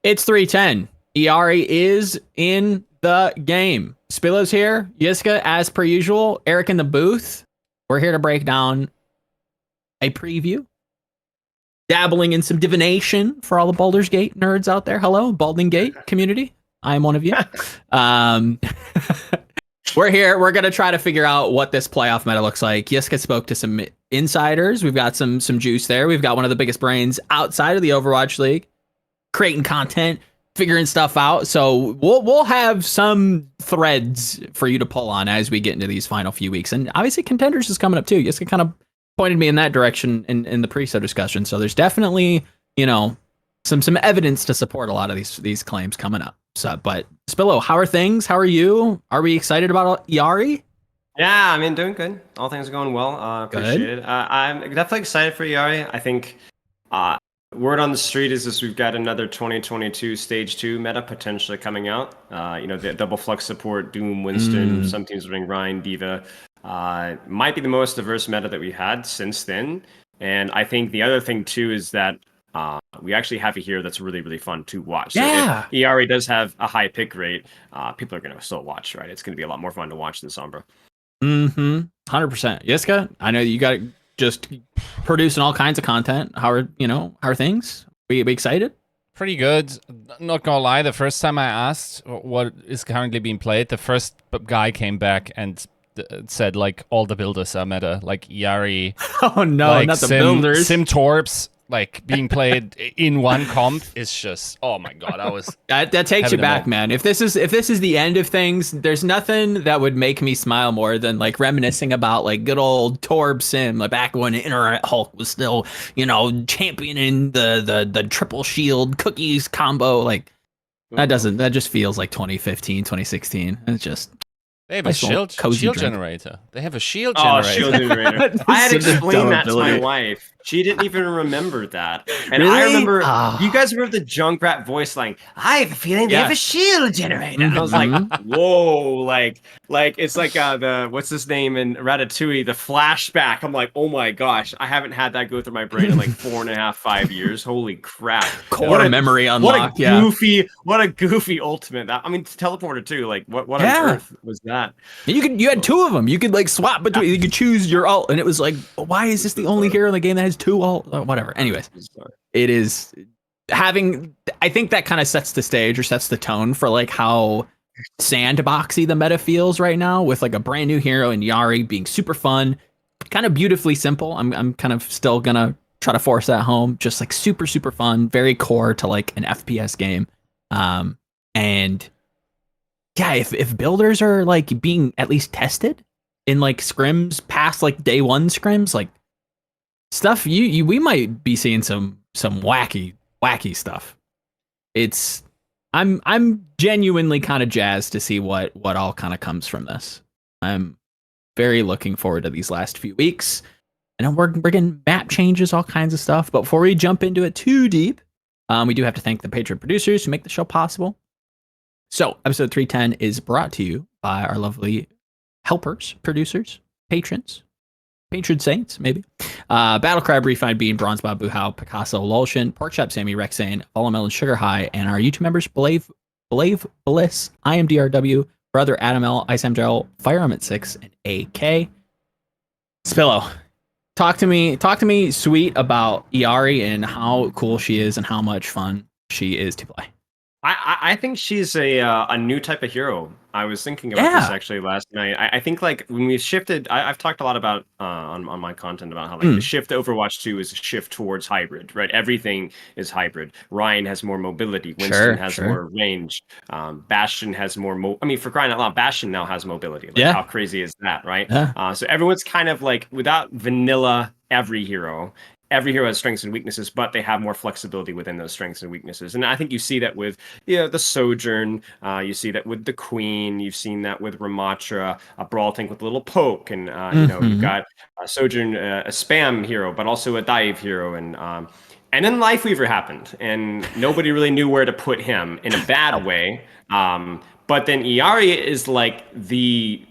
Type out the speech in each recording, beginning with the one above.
It's 3:10. Illari is in the game. Spilo's here. Yiska, as per usual. Eric in the booth. We're here to break down a preview. Dabbling in some divination for all the Baldur's Gate nerds out there. Hello, Balding Gate community. I am one of you. We're here. We're going to try to figure out what this playoff meta looks like. Yiska spoke to some insiders. We've got some juice there. We've got one of the biggest brains outside of the Overwatch League creating content, figuring stuff out. So we'll have some threads for you to pull on as we get into these final few weeks. And obviously Contenders is coming up too. Yiska kind of pointed me in that direction in the pre-show discussion. So there's definitely, some evidence to support a lot of these claims coming up. So, but Spilo, how are things? How are you? Are we excited about Illari? Yeah, I mean, doing good. All things are going well. Appreciate it. I'm definitely excited for Illari. I think word on the street is this: we've got another 2022 Stage 2 meta potentially coming out. The double flux support, Doom, Winston, some teams running Ryan, Diva. Might be the most diverse meta that we had since then. And I think the other thing too is that we actually have a hero that's really, really fun to watch. Yeah. So if Illari does have a high pick rate, people are going to still watch, right? It's going to be a lot more fun to watch than Sombra. 100%. Yiska, I know you got just producing all kinds of content. How are things? Are you excited? Pretty good. Not gonna lie, the first time I asked what is currently being played, the first guy came back and said like all the builders are meta, like Illari. Oh no, like not the builders. Sim Torps, like being played in one comp is just, oh my god, I was that takes you back, man. If this is the end of things, there's nothing that would make me smile more than like reminiscing about like good old Torb Sim, like back when Internet Hulk was still, championing the triple shield cookies combo. Like that just feels like 2015, 2016. It's just they have a shield generator. They have a shield generator. Oh, shield generator. I had to explain that to my wife. She didn't even remember that. And really? I remember, you guys remember the Junkrat voice line, I have a feeling they have a shield generator. And I was like, whoa, like it's like what's his name in Ratatouille, the flashback. I'm like, oh my gosh, I haven't had that go through my brain in like 4.5, 5 years. Holy crap. Core memory unlocked. What a goofy ultimate. Teleporter too. Like what on earth was that? And you had two of them. You could like swap between. You could choose your ult, and it was like, why is this the only hero in the game that has two ult? Whatever. Anyways, it is having. I think that kind of sets the stage or sets the tone for like how sandboxy the meta feels right now, with like a brand new hero and Illari being super fun, kind of beautifully simple. I'm kind of still gonna try to force that home. Just like super fun, very core to like an FPS game, and. Yeah, if builders are like being at least tested in like scrims past like day one scrims, like stuff we might be seeing some wacky stuff. I'm genuinely kind of jazzed to see what all kind of comes from this. I'm very looking forward to these last few weeks. And we're getting map changes, all kinds of stuff. But before we jump into it too deep, we do have to thank the Patreon producers who make the show possible. So, episode 310 is brought to you by our lovely helpers, producers, patrons, patron saints, maybe. Battlecry, Refined Bean, Bronze Bob, Buhau, Picasso, Lulshin, Porkchop, Sammy, Rexane, Volamel, and Sugar High, and our YouTube members, Blave Bliss, IMDRW, Brother Adam L, Ice M Gel, Firearm at 6, and AK. Spilo, talk to me sweet about Illari and how cool she is and how much fun she is to play. I think she's a new type of hero. I was thinking about this actually last night. I think like when we shifted, I've talked a lot about on my content about how like the shift to Overwatch 2 is a shift towards hybrid, right? Everything is hybrid. Ryan has more mobility. Winston has more range. Bastion has more. For crying out loud, Bastion now has mobility. Like, how crazy is that, right? Yeah. So everyone's kind of like without vanilla every hero. Every hero has strengths and weaknesses, but they have more flexibility within those strengths and weaknesses. And I think you see that with the Sojourn, you see that with the Queen, you've seen that with Ramatra, a Brawl Tank with a little poke, and you've got Sojourn, a spam hero, but also a dive hero, and then Lifeweaver happened, and nobody really knew where to put him in a bad way. But then Illari is like the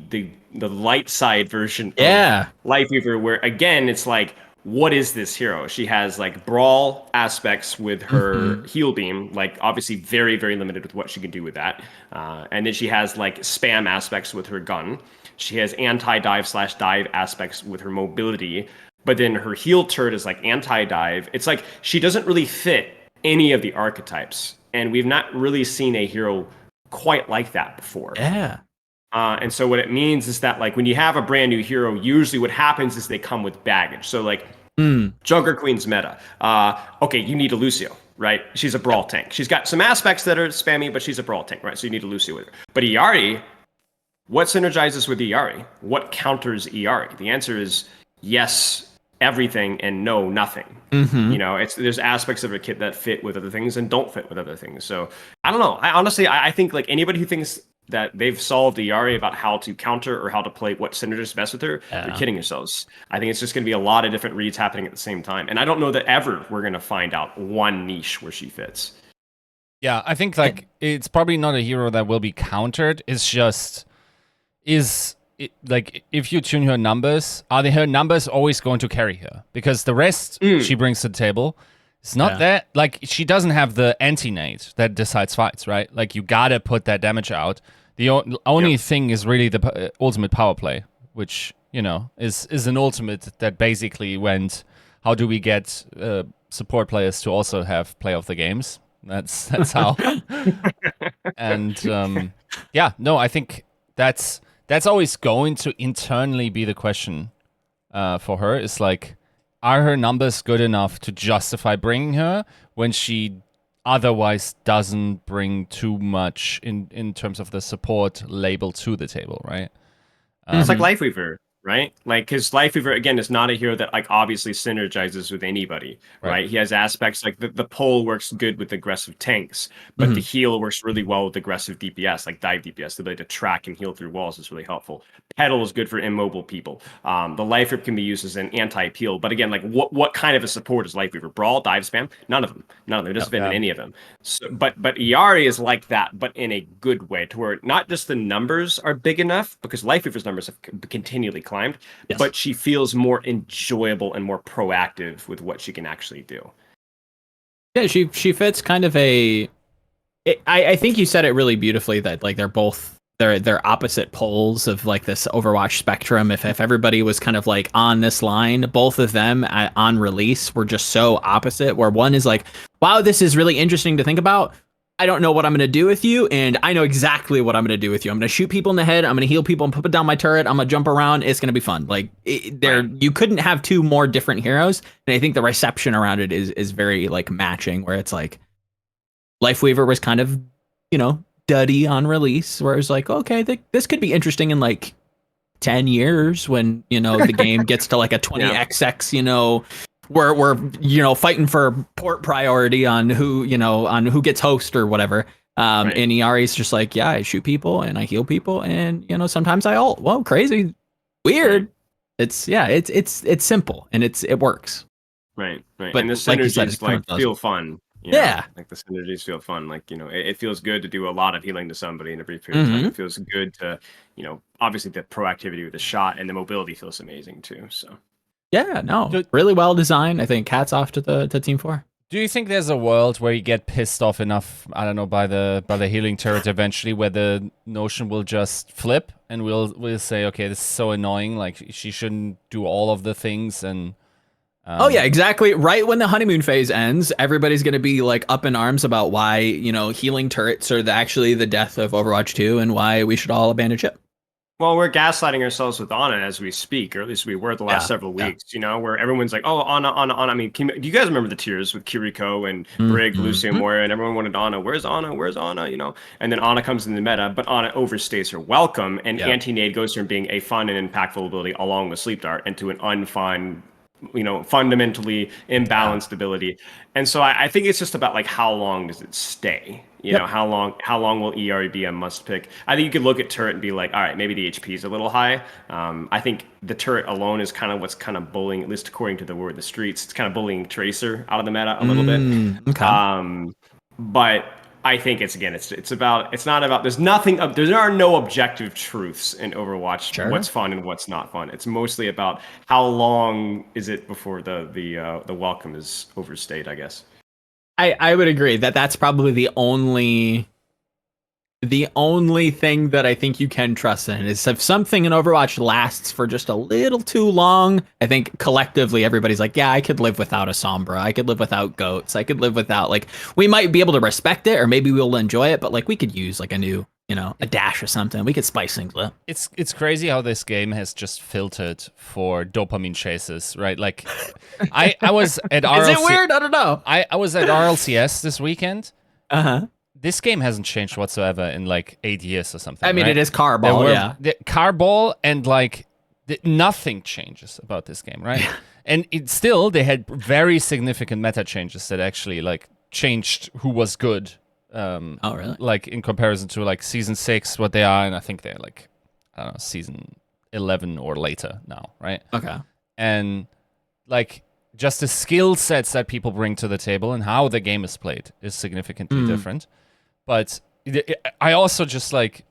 light side version of Lifeweaver, where again it's like, what is this hero? She has like brawl aspects with her heal beam, like obviously very, very limited with what she can do with that. And then she has like spam aspects with her gun. She has anti-dive/dive aspects with her mobility. But then her heal turret is like anti-dive. It's like she doesn't really fit any of the archetypes. And we've not really seen a hero quite like that before. Yeah. And so what it means is that like when you have a brand new hero, usually what happens is they come with baggage. So like Junker Queen's meta. Okay, you need a Lucio, right? She's a brawl tank. She's got some aspects that are spammy, but she's a brawl tank, right? So you need a Lucio with her. But Illari, what synergizes with Illari? What counters Illari? The answer is yes, everything, and no, nothing. You know, there's aspects of a kit that fit with other things and don't fit with other things. So I don't know. I think like anybody who thinks that they've solved Illari about how to counter or how to play what synergies best with her, they're kidding yourselves. I think it's just going to be a lot of different reads happening at the same time. And I don't know that ever we're going to find out one niche where she fits. Yeah, I think like it's probably not a hero that will be countered. It's just like if you tune her numbers, are her numbers always going to carry her? Because the rest she brings to the table, it's not that like she doesn't have the anti-nade that decides fights, right? Like you gotta put that damage out. The only thing is really the ultimate power play, which you know is an ultimate that basically went. How do we get support players to also have play of the games? That's how. And I think that's always going to internally be the question for her. Is like, are her numbers good enough to justify bringing her when she otherwise doesn't bring too much in terms of the support label to the table, right? It's like Lifeweaver, right? Like, because Lifeweaver, again, is not a hero that, like, obviously synergizes with anybody, right? He has aspects, like, the pole works good with aggressive tanks, but the heal works really well with aggressive DPS, like dive DPS. The ability to track and heal through walls is really helpful. Pedal is good for immobile people. The Life Rip can be used as an anti-peel, but again, like, what kind of a support is Lifeweaver? Brawl, dive spam? None of them. It doesn't fit in any of them. So, but Illari is like that, but in a good way, to where not just the numbers are big enough, because Lifeweaver's numbers have continually climbed, but she feels more enjoyable and more proactive with what she can actually do. Yeah, she fits kind of I think you said it really beautifully that like they're opposite poles of like this Overwatch spectrum. If everybody was kind of like on this line, both of them on release were just so opposite, where one is like, wow, this is really interesting to think about. I don't know what I'm going to do with you, and I know exactly what I'm going to do with you. I'm going to shoot people in the head. I'm going to heal people and put down my turret. I'm going to jump around. It's going to be fun. Like you couldn't have two more different heroes, and I think the reception around it is very like matching. Where it's like Lifeweaver was kind of, you know, duddy on release, where it's like, okay, this could be interesting in like 10 years when, you know, the game gets to like a 20xx, you know. We're you know fighting for port priority on who gets host or whatever. And Illari's just like, yeah, I shoot people and I heal people, and you know sometimes I ult. Whoa, crazy, weird. It's simple and it works. Right. But And the synergies like feel fun. You know? Yeah. Like the synergies feel fun. Like, you know, it feels good to do a lot of healing to somebody in a brief period of time. It feels good to, you know, obviously the proactivity with the shot and the mobility feels amazing too. So. Yeah, no, really well designed. I think hats off to Team 4. Do you think there's a world where you get pissed off enough, I don't know, by the healing turret eventually, where the notion will just flip and we'll say, okay, this is so annoying, like she shouldn't do all of the things and oh yeah, exactly. Right when the honeymoon phase ends, everybody's going to be like up in arms about why, you know, healing turrets are actually the death of Overwatch 2 and why we should all abandon ship. Well, we're gaslighting ourselves with Ana as we speak, or at least we were the last several weeks, you know, where everyone's like, oh, Ana. I mean, do you guys remember the tiers with Kiriko and Brig, Lucio, Moira, and everyone wanted Ana? Where's Ana? Where's Ana? You know, and then Ana comes in the meta, but Ana overstays her welcome, and anti-nade goes from being a fun and impactful ability along with Sleep Dart into an unfun, you know, fundamentally imbalanced ability. And so I think it's just about like how long does it stay? You know, how long will Illari be a must pick? I think you could look at turret and be like, all right, maybe the HP is a little high. I think the turret alone is kind of what's kind of bullying, at least according to the word of the streets, it's kind of bullying Tracer out of the meta a little bit. Okay. But I think it's not about there are no objective truths in Overwatch. Sure. What's fun and what's not fun. It's mostly about how long is it before the welcome is overstayed, I guess. I would agree that's probably the only thing that I think you can trust in is if something in Overwatch lasts for just a little too long. I think collectively everybody's like, yeah, I could live without a Sombra. I could live without goats. I could live without, like, we might be able to respect it or maybe we'll enjoy it, but like we could use like a new, a dash or something. We could spice things up. It's crazy how this game has just filtered for dopamine chases, right? Like, I was at RLCS. Is it weird? I don't know. I was at RLCS this weekend. Uh-huh. This game hasn't changed whatsoever in like 8 years or something. I mean, right? it is car ball, car ball, and like nothing changes about this game, right? And they had very significant meta changes that actually like changed who was good. Oh, really? Like in comparison to like season 6, what they are, and I think they're like, I don't know, season 11 or later now, right? Okay. And like just the skill sets that people bring to the table and how the game is played is significantly different. But I also just like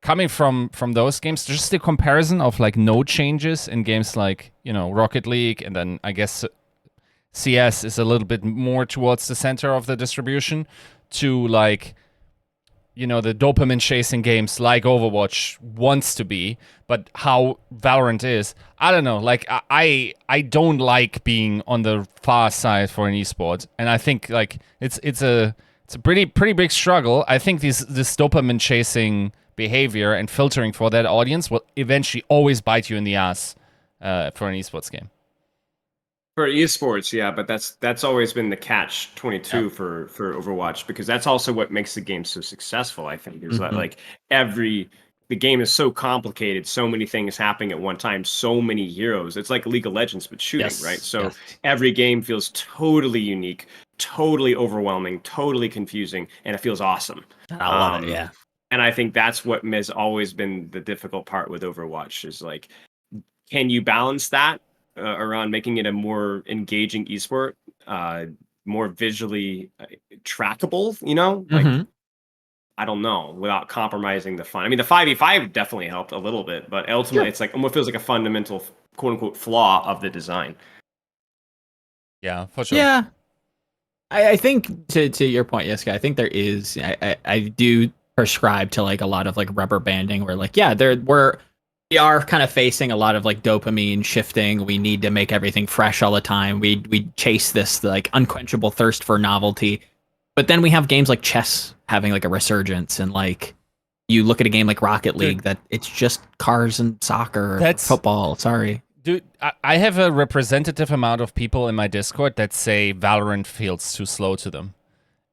coming from those games, just the comparison of like no changes in games like, Rocket League, and then I guess CS is a little bit more towards the center of the distribution, to like, the dopamine chasing games like Overwatch wants to be, but how Valorant is. I don't know. Like I don't like being on the far side for an esport, and I think like it's a pretty big struggle. I think this dopamine chasing behavior and filtering for that audience will eventually always bite you in the ass for an esports game. For esports, yeah, but that's always been the catch-22 for Overwatch, because that's also what makes the game so successful, I think, is that like the game is so complicated, so many things happening at one time, so many heroes. It's like League of Legends but shooting, right? So every game feels totally unique, totally overwhelming, totally confusing, and it feels awesome. I love it, yeah. And I think that's what has always been the difficult part with Overwatch, is like, can you balance that around making it a more engaging esport, more visually trackable, like, I don't know, without compromising the fun. I mean, the 5v5 definitely helped a little bit, but ultimately it's like almost feels like a fundamental quote unquote flaw of the design. Yeah, for sure. Yeah. I think to your point, Yiska, I think there is, I do prescribe to like a lot of like rubber banding where like, yeah, we are kind of facing a lot of like dopamine shifting. We need to make everything fresh all the time. We chase this like unquenchable thirst for novelty. But then we have games like chess having like a resurgence, and like you look at a game like Rocket League that it's just cars and soccer, football. Sorry. Dude, I have a representative amount of people in my Discord that say Valorant feels too slow to them.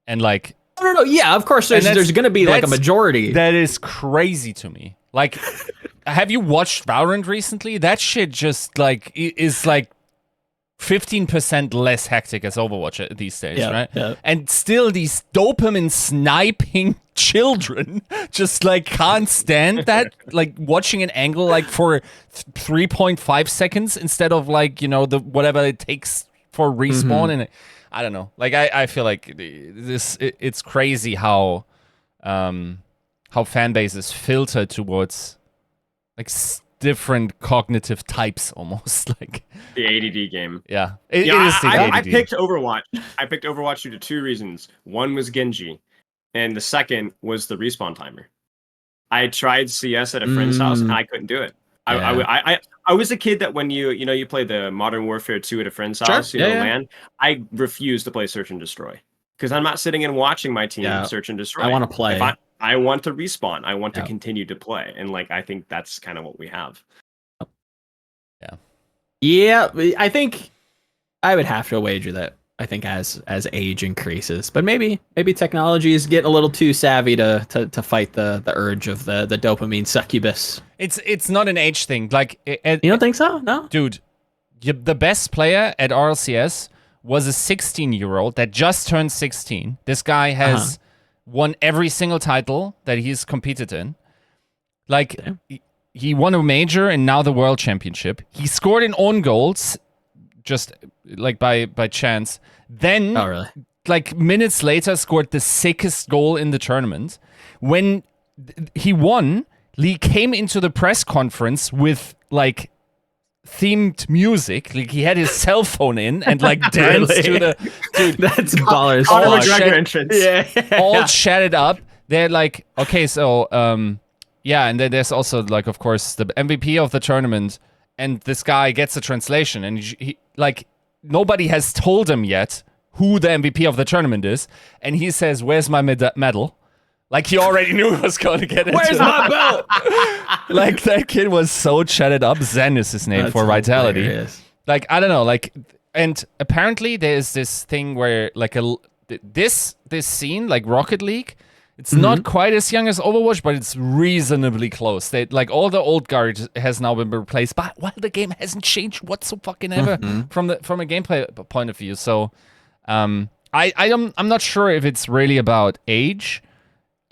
And like, no. Yeah, of course there's going to be like a majority. That is crazy to me. Like, have you watched Valorant recently? That shit just like is like 15% less hectic as Overwatch these days, right? Yeah. And still these dopamine sniping children just like can't stand that, like watching an angle like for 3.5 seconds instead of like, the whatever it takes for respawn. And I don't know. Like I feel like it's crazy how fan bases filter towards like different cognitive types, almost like the ADD game. Yeah, I picked Overwatch. I picked Overwatch due to two reasons. One was Genji, and the second was the respawn timer. I tried CS at a friend's house, and I couldn't do it. I was a kid that when you play the Modern Warfare 2 at a friend's house, LAN, I refused to play Search and Destroy because I'm not sitting and watching my team search and destroy. I want to play. I want to respawn. I want to continue to play, and like I think that's kind of what we have. Yeah. I think I would have to wager that. I think as age increases, but maybe technology is getting a little too savvy to fight the urge of the dopamine succubus. It's not an age thing. Like you don't think so? No, dude. The best player at RLCS was a 16-year-old that just turned 16. This guy has won every single title that he's competed in. Like he won a major and now the world championship. He scored in own goals, just like by chance. Then like minutes later scored the sickest goal in the tournament. When he won, Lee came into the press conference with like themed music. Like he had his cell phone in and like danced to the dude. That's ballers. Conor McGregor entrance. Yeah. All chatted up. They're like, okay, so yeah, and then there's also like, of course, the MVP of the tournament, and this guy gets a translation, and he like nobody has told him yet who the MVP of the tournament is, and he says, "Where's my medal?" Like he already knew he was going to get it. Where's my belt? Like that kid was so chatted up. Zen is his name for Vitality. Hilarious. Like I don't know, like, and apparently there's this thing where like this scene like Rocket League, it's not quite as young as Overwatch, but it's reasonably close. They like all the old guard has now been replaced, but while the game hasn't changed whatsoever from a gameplay point of view. So I'm not sure if it's really about age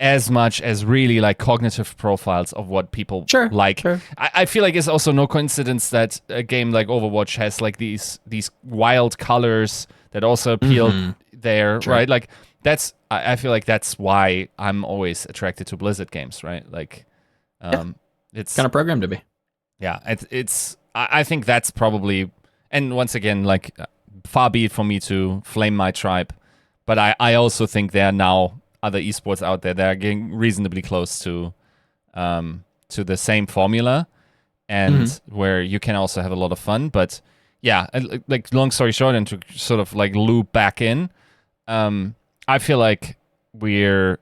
as much as really like cognitive profiles of what people like. Sure. I feel like it's also no coincidence that a game like Overwatch has like these wild colors that also appeal there, right? Like I feel like that's why I'm always attracted to Blizzard games, right? Like it's kind of programmed to be. Yeah, I think that's probably, and once again, like far be it for me to flame my tribe, but I also think there are now other esports out there that are getting reasonably close to the same formula, and where you can also have a lot of fun. But yeah, like long story short, and to sort of like loop back in, I feel like we're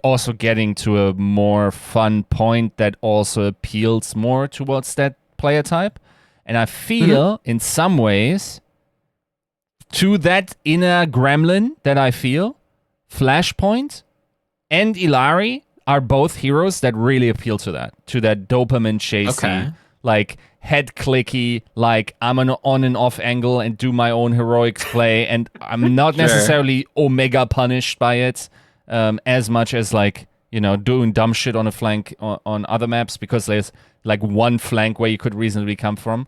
also getting to a more fun point that also appeals more towards that player type, and I feel in some ways to that inner gremlin that I feel, Flashpoint and Illari are both heroes that really appeal to that dopamine chasey, like head clicky, like I'm on and off angle and do my own heroics play, and I'm not necessarily omega punished by it as much as like, you know, doing dumb shit on a flank on other maps because there's like one flank where you could reasonably come from.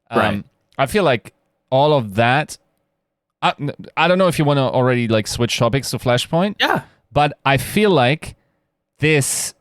I feel like all of that. I don't know if you want to already like switch topics to Flashpoint. Yeah. But I feel like this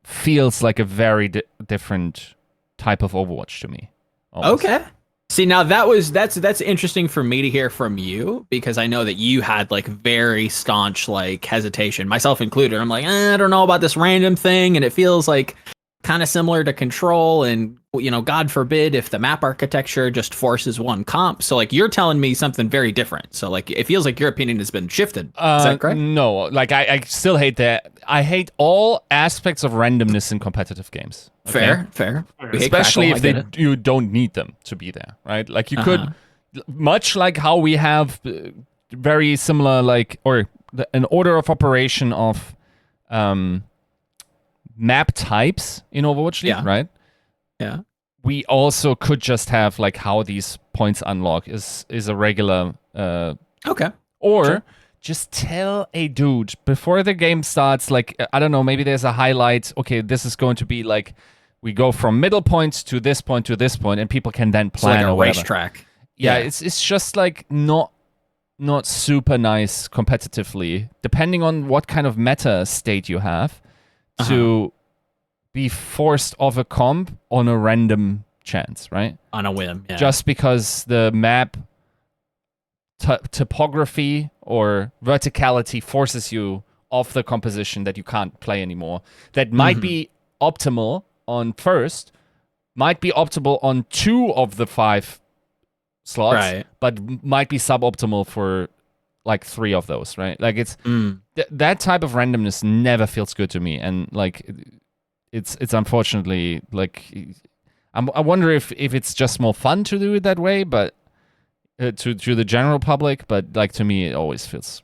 feels like a very different type of Overwatch to me. Almost. Okay. See, now that's interesting for me to hear from you, because I know that you had like very staunch like hesitation, myself included. I'm like, I don't know about this random thing, and it feels like kind of similar to Control, and you know, God forbid if the map architecture just forces one comp. So like you're telling me something very different. So like it feels like your opinion has been shifted. Is that correct? No, like I still hate that. I hate all aspects of randomness in competitive games. Okay? Fair. Especially if you don't need them to be there, right? Like you could, much like how we have very similar like, or an order of operation of map types in Overwatch League, right? Yeah. We also could just have like how these points unlock is a regular or just tell a dude before the game starts, like I don't know, maybe there's a highlight, okay, this is going to be like we go from middle point to this point to this point, and people can then plan like a or whatever. racetrack. Yeah, it's just like not super nice competitively, depending on what kind of meta state you have, to be forced off a comp on a random chance, right? On a whim, yeah. Just because the map topography or verticality forces you off the composition that you can't play anymore. That might be optimal on first, might be optimal on 2 of the 5 slots, but might be suboptimal for like 3 of those, right? Like it's that type of randomness never feels good to me, and like it's unfortunately like I wonder if it's just more fun to do it that way, but to the general public, but like to me it always feels.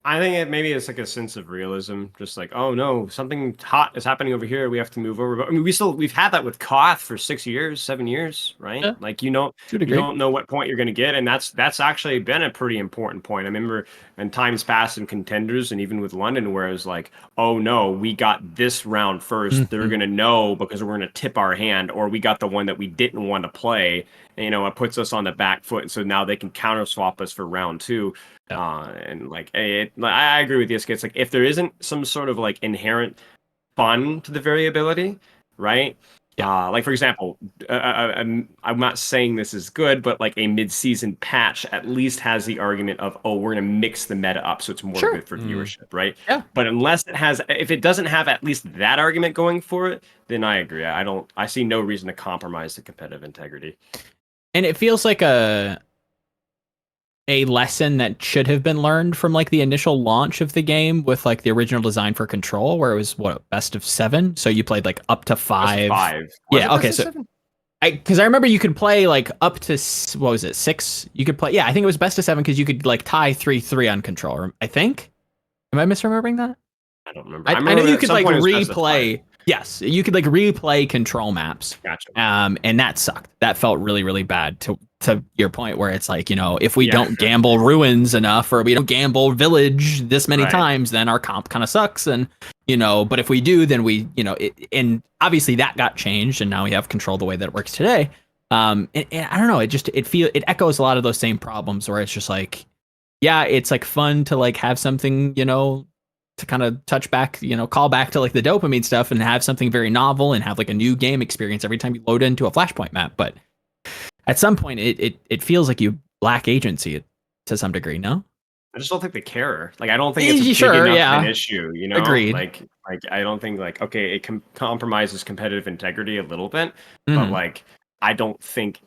I think maybe it's like a sense of realism, just like, oh no, something hot is happening over here. We have to move over. But I mean, we've had that with Koth for 6 years, 7 years, right? Yeah, Like to a you degree. don't know what point you're going to get, and that's actually been a pretty important point. I remember in times past in contenders, and even with London, where it was like, oh no, we got this round 1st. They're going to know because we're going to tip our hand, or we got the one that we didn't want to play. And, it puts us on the back foot, and so now they can counter swap us for round 2. And like, I agree with Yiska. It's like if there isn't some sort of like inherent fun to the variability, right? Yeah. Like for example, I'm not saying this is good, but like a mid-season patch at least has the argument of, oh, we're gonna mix the meta up so it's more good for viewership, right? Yeah. But if it doesn't have at least that argument going for it, then I agree. I see no reason to compromise the competitive integrity. And it feels like a lesson that should have been learned from like the initial launch of the game with like the original design for Control, where it was best of 7. So you played like up to 5. Yeah. Okay. So because I remember you could play like up to 6. You could play. Yeah, I think it was best of 7 because you could like tie 3-3 on Control. I think. Am I misremembering that? I don't remember. I know you could like replay. Yes, you could like replay Control maps. Gotcha. And that sucked. That felt really, really bad. To your point, where it's like, if we don't gamble Ruins enough, or we don't gamble Village this many times, then our comp kind of sucks. And but if we do, then we, and obviously that got changed, and now we have Control the way that it works today. And I don't know. It echoes a lot of those same problems, where it's just like, yeah, it's like fun to like have something, to kind of touch back, call back to like the dopamine stuff and have something very novel and have like a new game experience every time you load into a Flashpoint map. But at some point, it feels like you lack agency to some degree. No, I just don't think they care. Like, I don't think it's a big enough an issue. Agreed. Like I don't think like, okay, it compromises competitive integrity a little bit, but like I don't think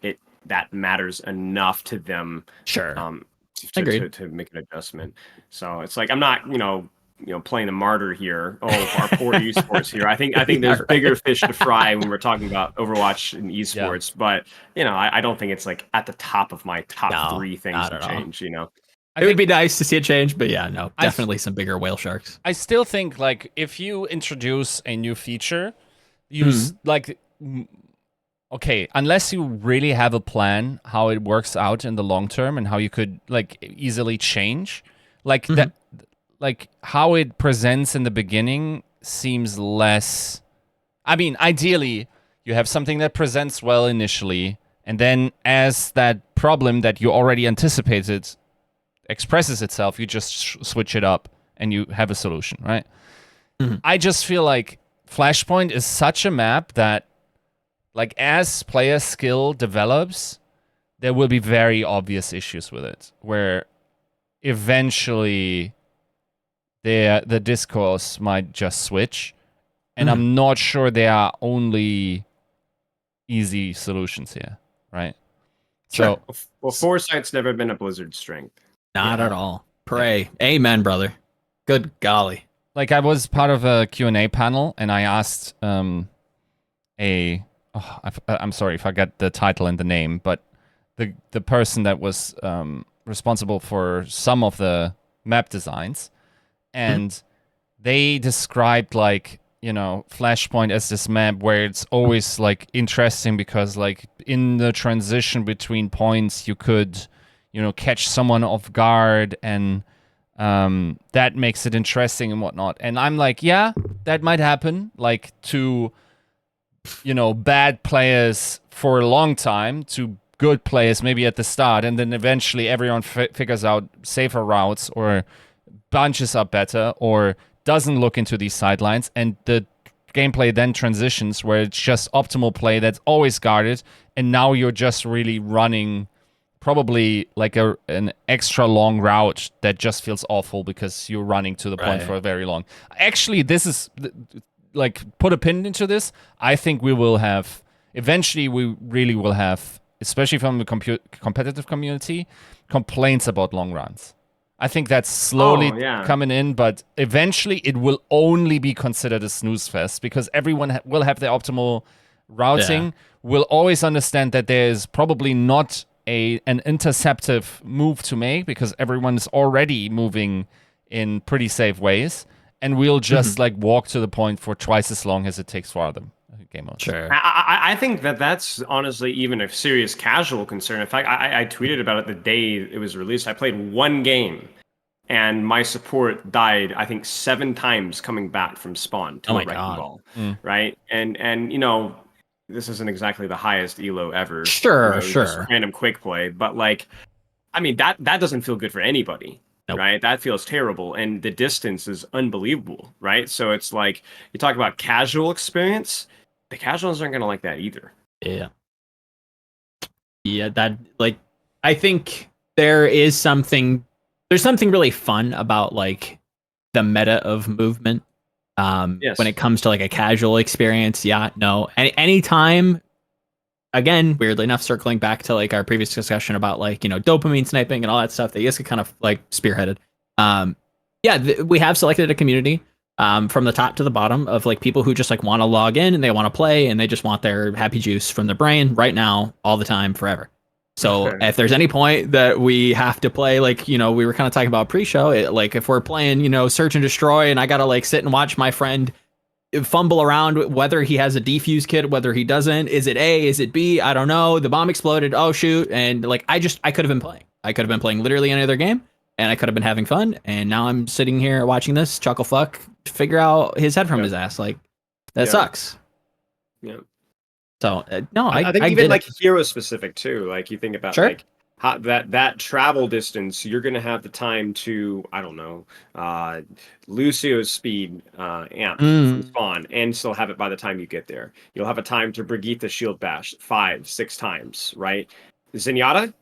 that matters enough to them. Sure. To make an adjustment. So it's like I'm not playing the martyr here. Oh, our poor esports here. I think there's bigger fish to fry when we're talking about Overwatch and esports. Yeah. But I don't think it's like at the top of my top 3 things to change. It would be nice to see it change, but yeah, no, definitely some bigger whale sharks. I still think like if you introduce a new feature, okay, unless you really have a plan how it works out in the long term and how you could like easily change, like that. Like how it presents in the beginning seems less. I mean, ideally, you have something that presents well initially, and then as that problem that you already anticipated expresses itself, you just switch it up and you have a solution, right? I just feel like Flashpoint is such a map that, like, as player skill develops, there will be very obvious issues with it, where eventually the discourse might just switch, and I'm not sure there are only easy solutions here, right? Sure. So, Foresight's never been a Blizzard's strength. Not at all. Pray. Amen, brother. Good golly. Like, I was part of a Q&A panel, and I asked I'm sorry if I get the title and the name, but the person that was responsible for some of the map designs, and they described like, Flashpoint as this map where it's always like interesting because like in the transition between points you could, catch someone off guard, and that makes it interesting and whatnot. And I'm like, yeah, that might happen, like to, bad players for a long time to good players maybe at the start, and then eventually everyone figures out safer routes or bunches up better or doesn't look into these sidelines, and the gameplay then transitions where it's just optimal play that's always guarded, and now you're just really running probably like an extra long route that just feels awful because you're running to the point for a very long. Actually, this is like, put a pin into this. I think we will have eventually, we really will have, especially from the competitive community, complaints about long runs. I think that's slowly coming in, but eventually it will only be considered a snooze fest because everyone will have their optimal routing, will always understand that there is probably not an interceptive move to make because everyone is already moving in pretty safe ways, and we'll just like walk to the point for twice as long as it takes for other game modes. Sure. I think that's honestly even a serious casual concern. In fact, I tweeted about it the day it was released. I played one game, and my support died, I think, 7 times coming back from spawn to a wrecking ball. Right? And you know, this isn't exactly the highest elo ever. Sure. Just random quick play, but like, I mean, that doesn't feel good for anybody. Nope. Right? That feels terrible. And the distance is unbelievable, right? So it's like, you talk about casual experience, the casuals aren't going to like that either. Yeah. Yeah, that, like, I think there's something really fun about, like, the meta of movement. Yes. When it comes to, like, a casual experience, anytime, again, weirdly enough, circling back to, like, our previous discussion about, like, you know, dopamine sniping and all that stuff that Yiska kind of, like, spearheaded. We have selected a community from the top to the bottom of, like, people who just, like, want to log in and they want to play and they just want their happy juice from their brain right now, all the time, forever. So if there's any point that we have to play, like, you know, we were kind of talking about pre-show, like, if we're playing, you know, search and destroy and I got to, like, sit and watch my friend fumble around whether he has a defuse kit, whether he doesn't, is it A, is it B, I don't know, the bomb exploded, oh shoot, and, like, I could have been playing. I could have been playing literally any other game, and I could have been having fun, and now I'm sitting here watching this chuckle fuck figure out his head from his ass. Like, that sucks. Yeah. So no, I think even like hero specific too. Like, you think about like how that travel distance, you're gonna have the time to, I don't know, Lucio's speed amp from spawn, and still have it by the time you get there. You'll have a time to Brigitte shield bash 5-6 times, right? Zenyatta,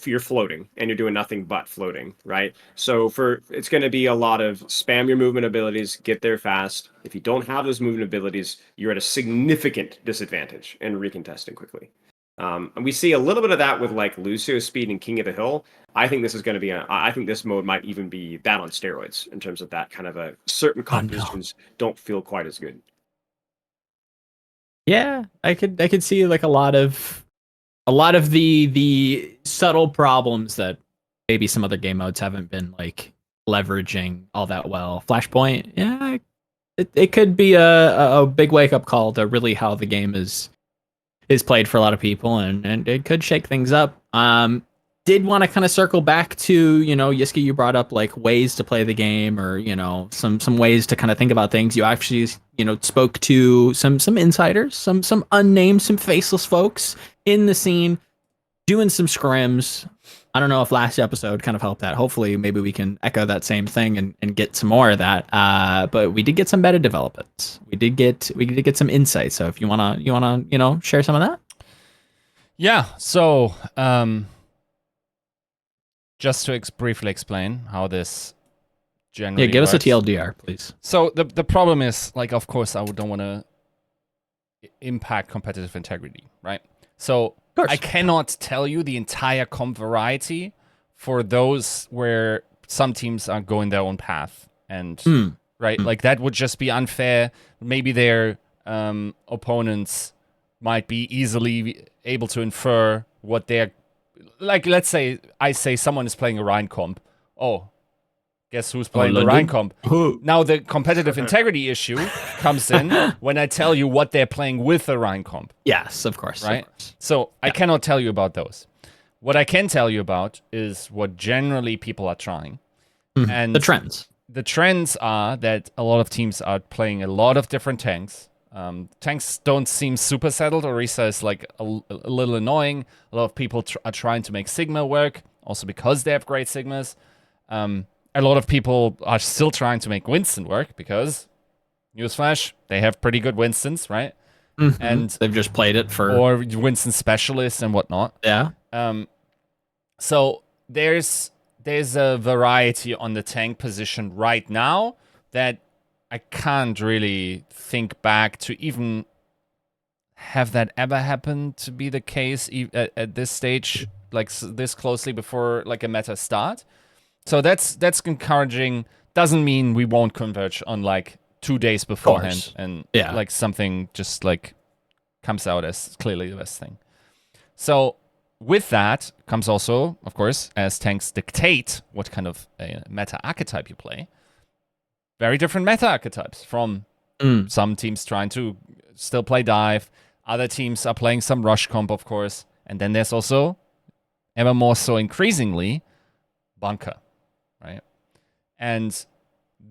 you're floating, and you're doing nothing but floating, right? So it's going to be a lot of spam your movement abilities, get there fast. If you don't have those movement abilities, you're at a significant disadvantage in recontesting quickly. And we see a little bit of that with, like, Lucio speed and King of the Hill. I think this is going to be I think this mode might even be that on steroids in terms of that kind of a certain compositions don't feel quite as good. Yeah, I could see, like, a lot of the subtle problems that maybe some other game modes haven't been, like, leveraging all that well. Flashpoint, yeah, it could be a big wake up call to really how the game is played for a lot of people, and it could shake things up. Did want to kind of circle back to, you know, Yiska, you brought up, like, ways to play the game, or, you know, some ways to kind of think about things. You actually, you know, spoke to some insiders, some unnamed, some faceless folks in the scene doing some scrims. I don't know if last episode kind of helped that. Hopefully maybe we can echo that same thing and get some more of that. But we did get some meta developments. We did get some insights. So if you wanna, you know, share some of that. Yeah. So just to briefly explain how this generally give works. us a TLDR, please. So the problem is, like, of course, I don't want to impact competitive integrity, right? So I cannot tell you the entire comp variety for those where some teams are going their own path, and like, that would just be unfair. Maybe their opponents might be easily able to infer what they're, like, let's say I say someone is playing a Rhine comp. Oh, guess who's playing the Rhine comp? Now the competitive integrity issue comes in when I tell you what they're playing with the Rhine comp. Yes, of course. Right? Of course. So I cannot tell you about those. What I can tell you about is what generally people are trying. And the trends. The trends are that a lot of teams are playing a lot of different tanks. Tanks don't seem super settled. Orisa is, like, a little annoying. A lot of people are trying to make Sigma work, also because they have great Sigmas. A lot of people are still trying to make Winston work because, newsflash, they have pretty good Winstons, right? And they've just played it or Winston specialists and whatnot. Yeah. So there's a variety on the tank position right now that I can't really think back to even have that ever happen to be the case at this stage, like, this closely before, like, a meta start. So that's encouraging. Doesn't mean we won't converge on, like, 2 days beforehand, and like, something just, like, comes out as clearly the best thing. So with that comes also, of course, as tanks dictate what kind of meta archetype you play, very different meta archetypes from some teams trying to still play dive. Other teams are playing some rush comp, of course. And then there's also, ever more so increasingly, bunker, right? And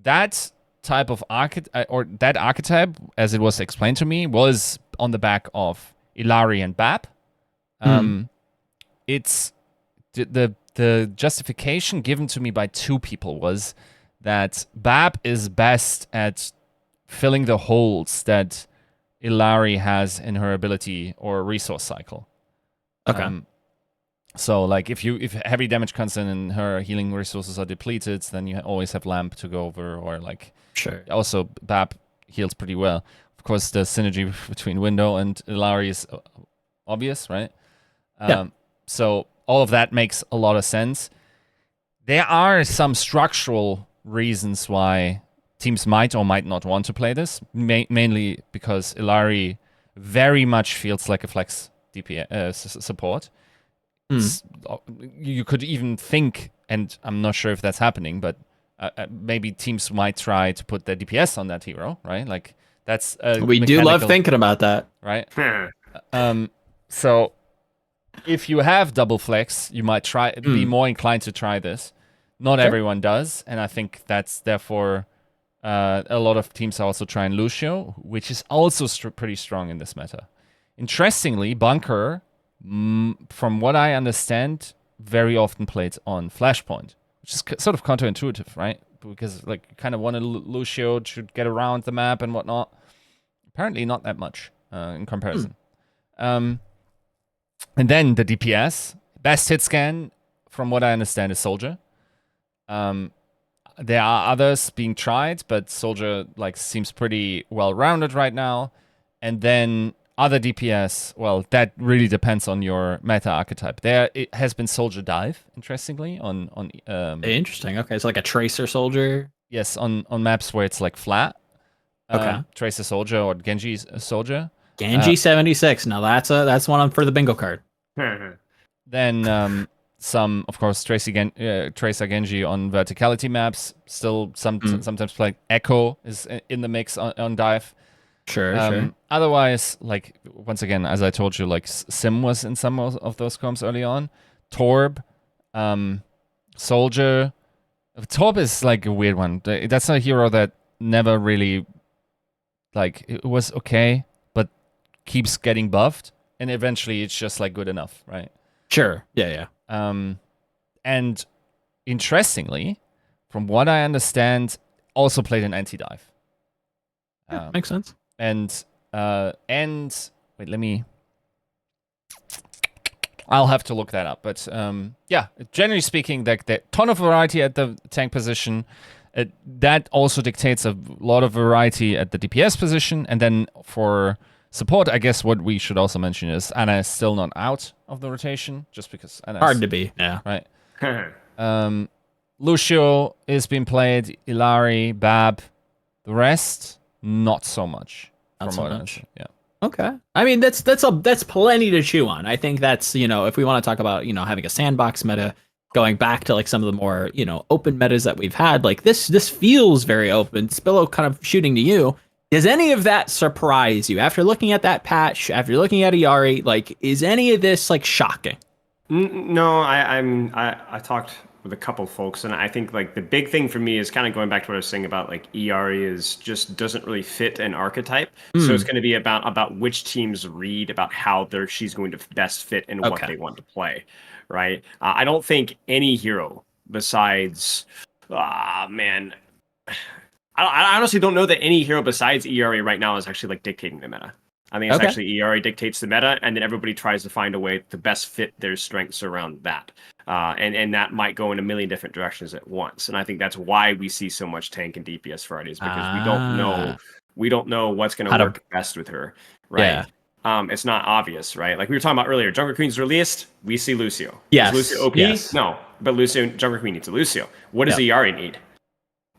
that type of archetype, as it was explained to me, was on the back of Illari and Bab. It's the justification given to me by two people was that Bab is best at filling the holes that Illari has in her ability or resource cycle. Okay. So like if heavy damage comes in and her healing resources are depleted, then you always have Lamp to go over, or like Sure. Also Bab heals pretty well. Of course, the synergy between Window and Illari is obvious, right? Yeah. So all of that makes a lot of sense. There are some structural reasons why teams might or might not want to play this, mainly because Illari very much feels like a flex DPS support. You could even think, and I'm not sure if that's happening, but maybe teams might try to put their DPS on that hero, right? Like that's we do love thinking about that, right? So if you have double flex, you might be more inclined to try this. Not everyone does, and I think that's therefore a lot of teams are also trying Lucio, which is also pretty strong in this meta. Interestingly, Bunker, from what I understand, very often played on Flashpoint, which is sort of counterintuitive, right? Because like you kind of want a Lucio to get around the map and whatnot. Apparently not that much in comparison. And then the DPS, best hit scan, from what I understand, is Soldier. There are others being tried, but Soldier like seems pretty well-rounded right now. And then other DPS, well, that really depends on your meta archetype. It has been Soldier Dive, interestingly, on interesting. Okay, it's like a Tracer Soldier. Yes, on maps where it's like flat. Okay. Tracer Soldier or Genji Soldier. Genji 76. Now that's one for the bingo card. Then some, of course, Tracer Genji on verticality maps. Still sometimes like Echo is in the mix on dive. Sure. Otherwise, like once again, as I told you, like Sim was in some of those comps early on. Torb, Soldier. Torb is like a weird one. That's a hero that never really, like, it was okay, but keeps getting buffed, and eventually it's just like good enough, right? Sure. Yeah. And interestingly, from what I understand, also played an anti-dive. Makes sense. And wait, I'll have to look that up. But yeah, generally speaking, like the ton of variety at the tank position. That also dictates a lot of variety at the DPS position. And then for support, I guess what we should also mention is Ana is still not out of the rotation, just because Ana hard to be. Yeah. Right. Lucio is being played. Illari, Bab, the rest not so much. Not so much. Yeah. Okay. I mean, that's plenty to chew on. I think that's, if we want to talk about, having a sandbox meta, going back to like some of the more, open metas that we've had, like this feels very open. Spilo, kind of shooting to you. Does any of that surprise you after looking at that patch, after looking at Illari? Like, is any of this like shocking? No, I talked with a couple folks, and I think like the big thing for me is kind of going back to what I was saying about like Illari is just doesn't really fit an archetype. So it's going to be about which teams read about how she's going to best fit in what they want to play, right? I don't think any hero besides, man, I honestly don't know that any hero besides Illari right now is actually like dictating the meta. I think it's actually Illari dictates the meta, and then everybody tries to find a way to best fit their strengths around that. And that might go in a million different directions at once. And I think that's why we see so much tank and DPS Fridays, because we don't know what's going to work best with her, right? Yeah. It's not obvious, right? Like we were talking about earlier, Jungle Queen's earliest, we see Lucio. Yes. Is Lucio OP? Yes. No, but Jungle Queen needs a Lucio. What does Illari need?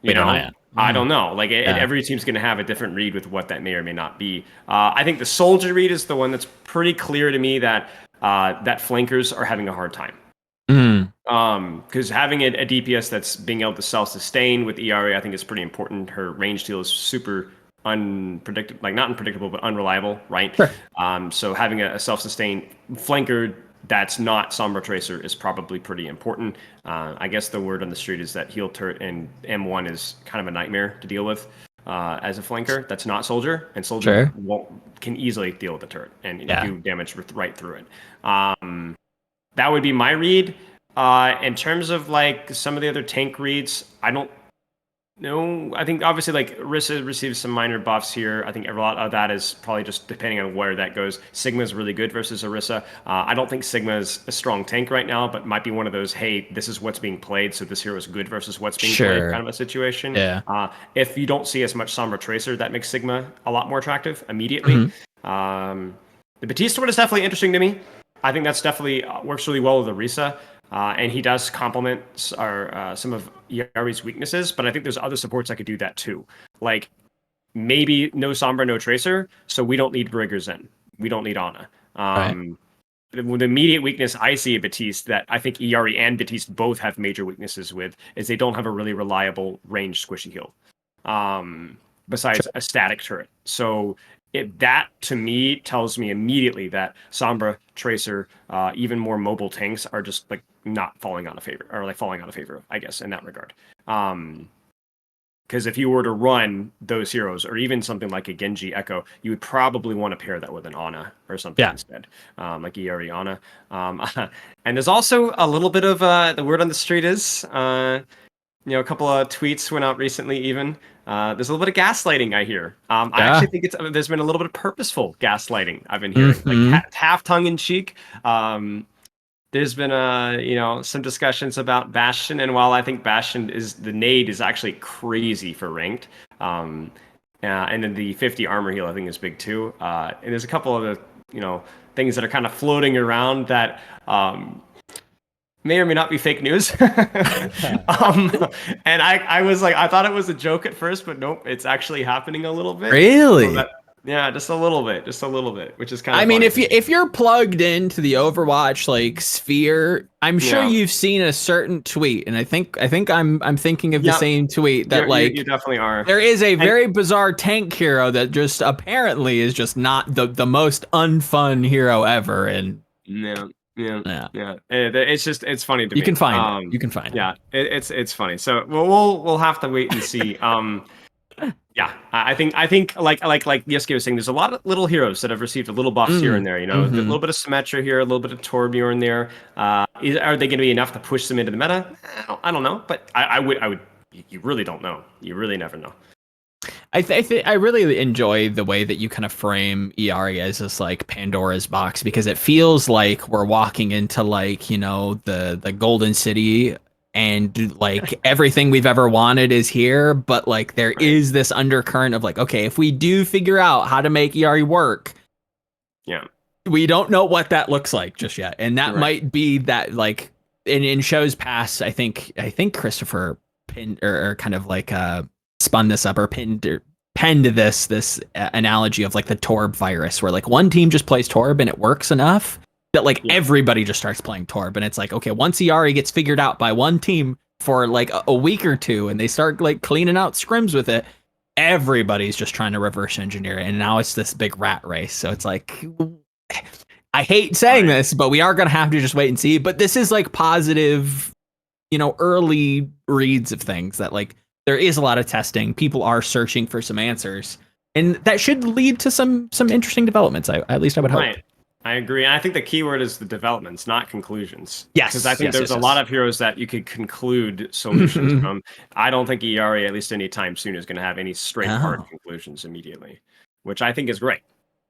We don't know. I don't know. Like every team's going to have a different read with what that may or may not be. I think the Soldier read is the one that's pretty clear to me that that flankers are having a hard time. Because having a DPS that's being able to self-sustain with Illari, I think is pretty important. Her range steal is super unpredictable, like not unpredictable, but unreliable, right? Sure. So having a self-sustained flanker that's not Sombra Tracer is probably pretty important. I guess the word on the street is that heal turret and M1 is kind of a nightmare to deal with as a flanker. That's not soldier, and soldier can easily deal with the turret and do damage right through it. That would be my read. In terms of like some of the other tank reads, I don't know. I think obviously like Orisa receives some minor buffs here. I think a lot of that is probably just depending on where that goes. Sigma is really good versus Orisa. I don't think Sigma is a strong tank right now, but might be one of those, hey, this is what's being played, so this hero is good versus what's being played kind of a situation. Yeah. If you don't see as much Sombra Tracer, that makes Sigma a lot more attractive immediately. The Batista one is definitely interesting to me. I think that's definitely works really well with Orisa. And he does complement some of Illari's weaknesses, but I think there's other supports that could do that too. Like maybe no Sombra, no Tracer, so we don't need Brigger Zen. We don't need Ana. The immediate weakness I see at Batiste that I think Illari and Batiste both have major weaknesses with is they don't have a really reliable ranged squishy heal. Besides a static turret. So that to me tells me immediately that Sombra, Tracer, even more mobile tanks are just like not falling out of favor, or like falling out of favor, I guess, in that regard. Because if you were to run those heroes, or even something like a Genji Echo, you would probably want to pair that with an Ana or something instead, like Illari Ana. And there's also a little bit of the word on the street is, a couple of tweets went out recently even. There's a little bit of gaslighting I hear. I actually think there's been a little bit of purposeful gaslighting I've been hearing, like half tongue in cheek. There's been some discussions about Bastion, and while I think Bastion the nade is actually crazy for ranked, and then the 50 armor heal I think is big too. And there's a couple other things that are kind of floating around that may or may not be fake news. And I was like, I thought it was a joke at first, but nope, it's actually happening a little bit. Really? So just a little bit, which is kind of. I mean, if you're plugged into the Overwatch like sphere, I'm sure you've seen a certain tweet, and I think I'm thinking of the same tweet that you definitely are. There is a very bizarre tank hero that just apparently is just not the most unfun hero ever, and Yeah. It's funny to me. You can find it. You can find it. Yeah, it's funny. So we'll have to wait and see. I think like Yiska was saying, there's a lot of little heroes that have received a little buffs here and there. A little bit of Symmetra here, a little bit of Torbjorn there. Are they going to be enough to push them into the meta? I don't know, but I would. You really don't know. You really never know. I really enjoy the way that you kind of frame Illari as this like Pandora's box, because it feels like we're walking into like, the Golden City, and like everything we've ever wanted is here, but like there is this undercurrent of like, okay, if we do figure out how to make Illari work, we don't know what that looks like just yet. And that might be that, like in shows past, I think Christopher pinned or kind of like spun this up or penned this analogy of like the Torb virus, where like one team just plays Torb and it works enough that like everybody just starts playing Torb, and it's like, okay, once Illari gets figured out by one team for like a week or two, and they start like cleaning out scrims with it, everybody's just trying to reverse engineer it, and now it's this big rat race. So it's like, I hate saying this, but we are gonna have to just wait and see. But this is like positive, early reads of things that like there is a lot of testing. People are searching for some answers, and that should lead to some interesting developments. At least I would hope. Right. I agree. And I think the key word is the developments, not conclusions. Yes. Because I think there's a lot of heroes that you could conclude solutions from. I don't think Illari, at least anytime soon, is going to have any straight hard conclusions immediately, which I think is great.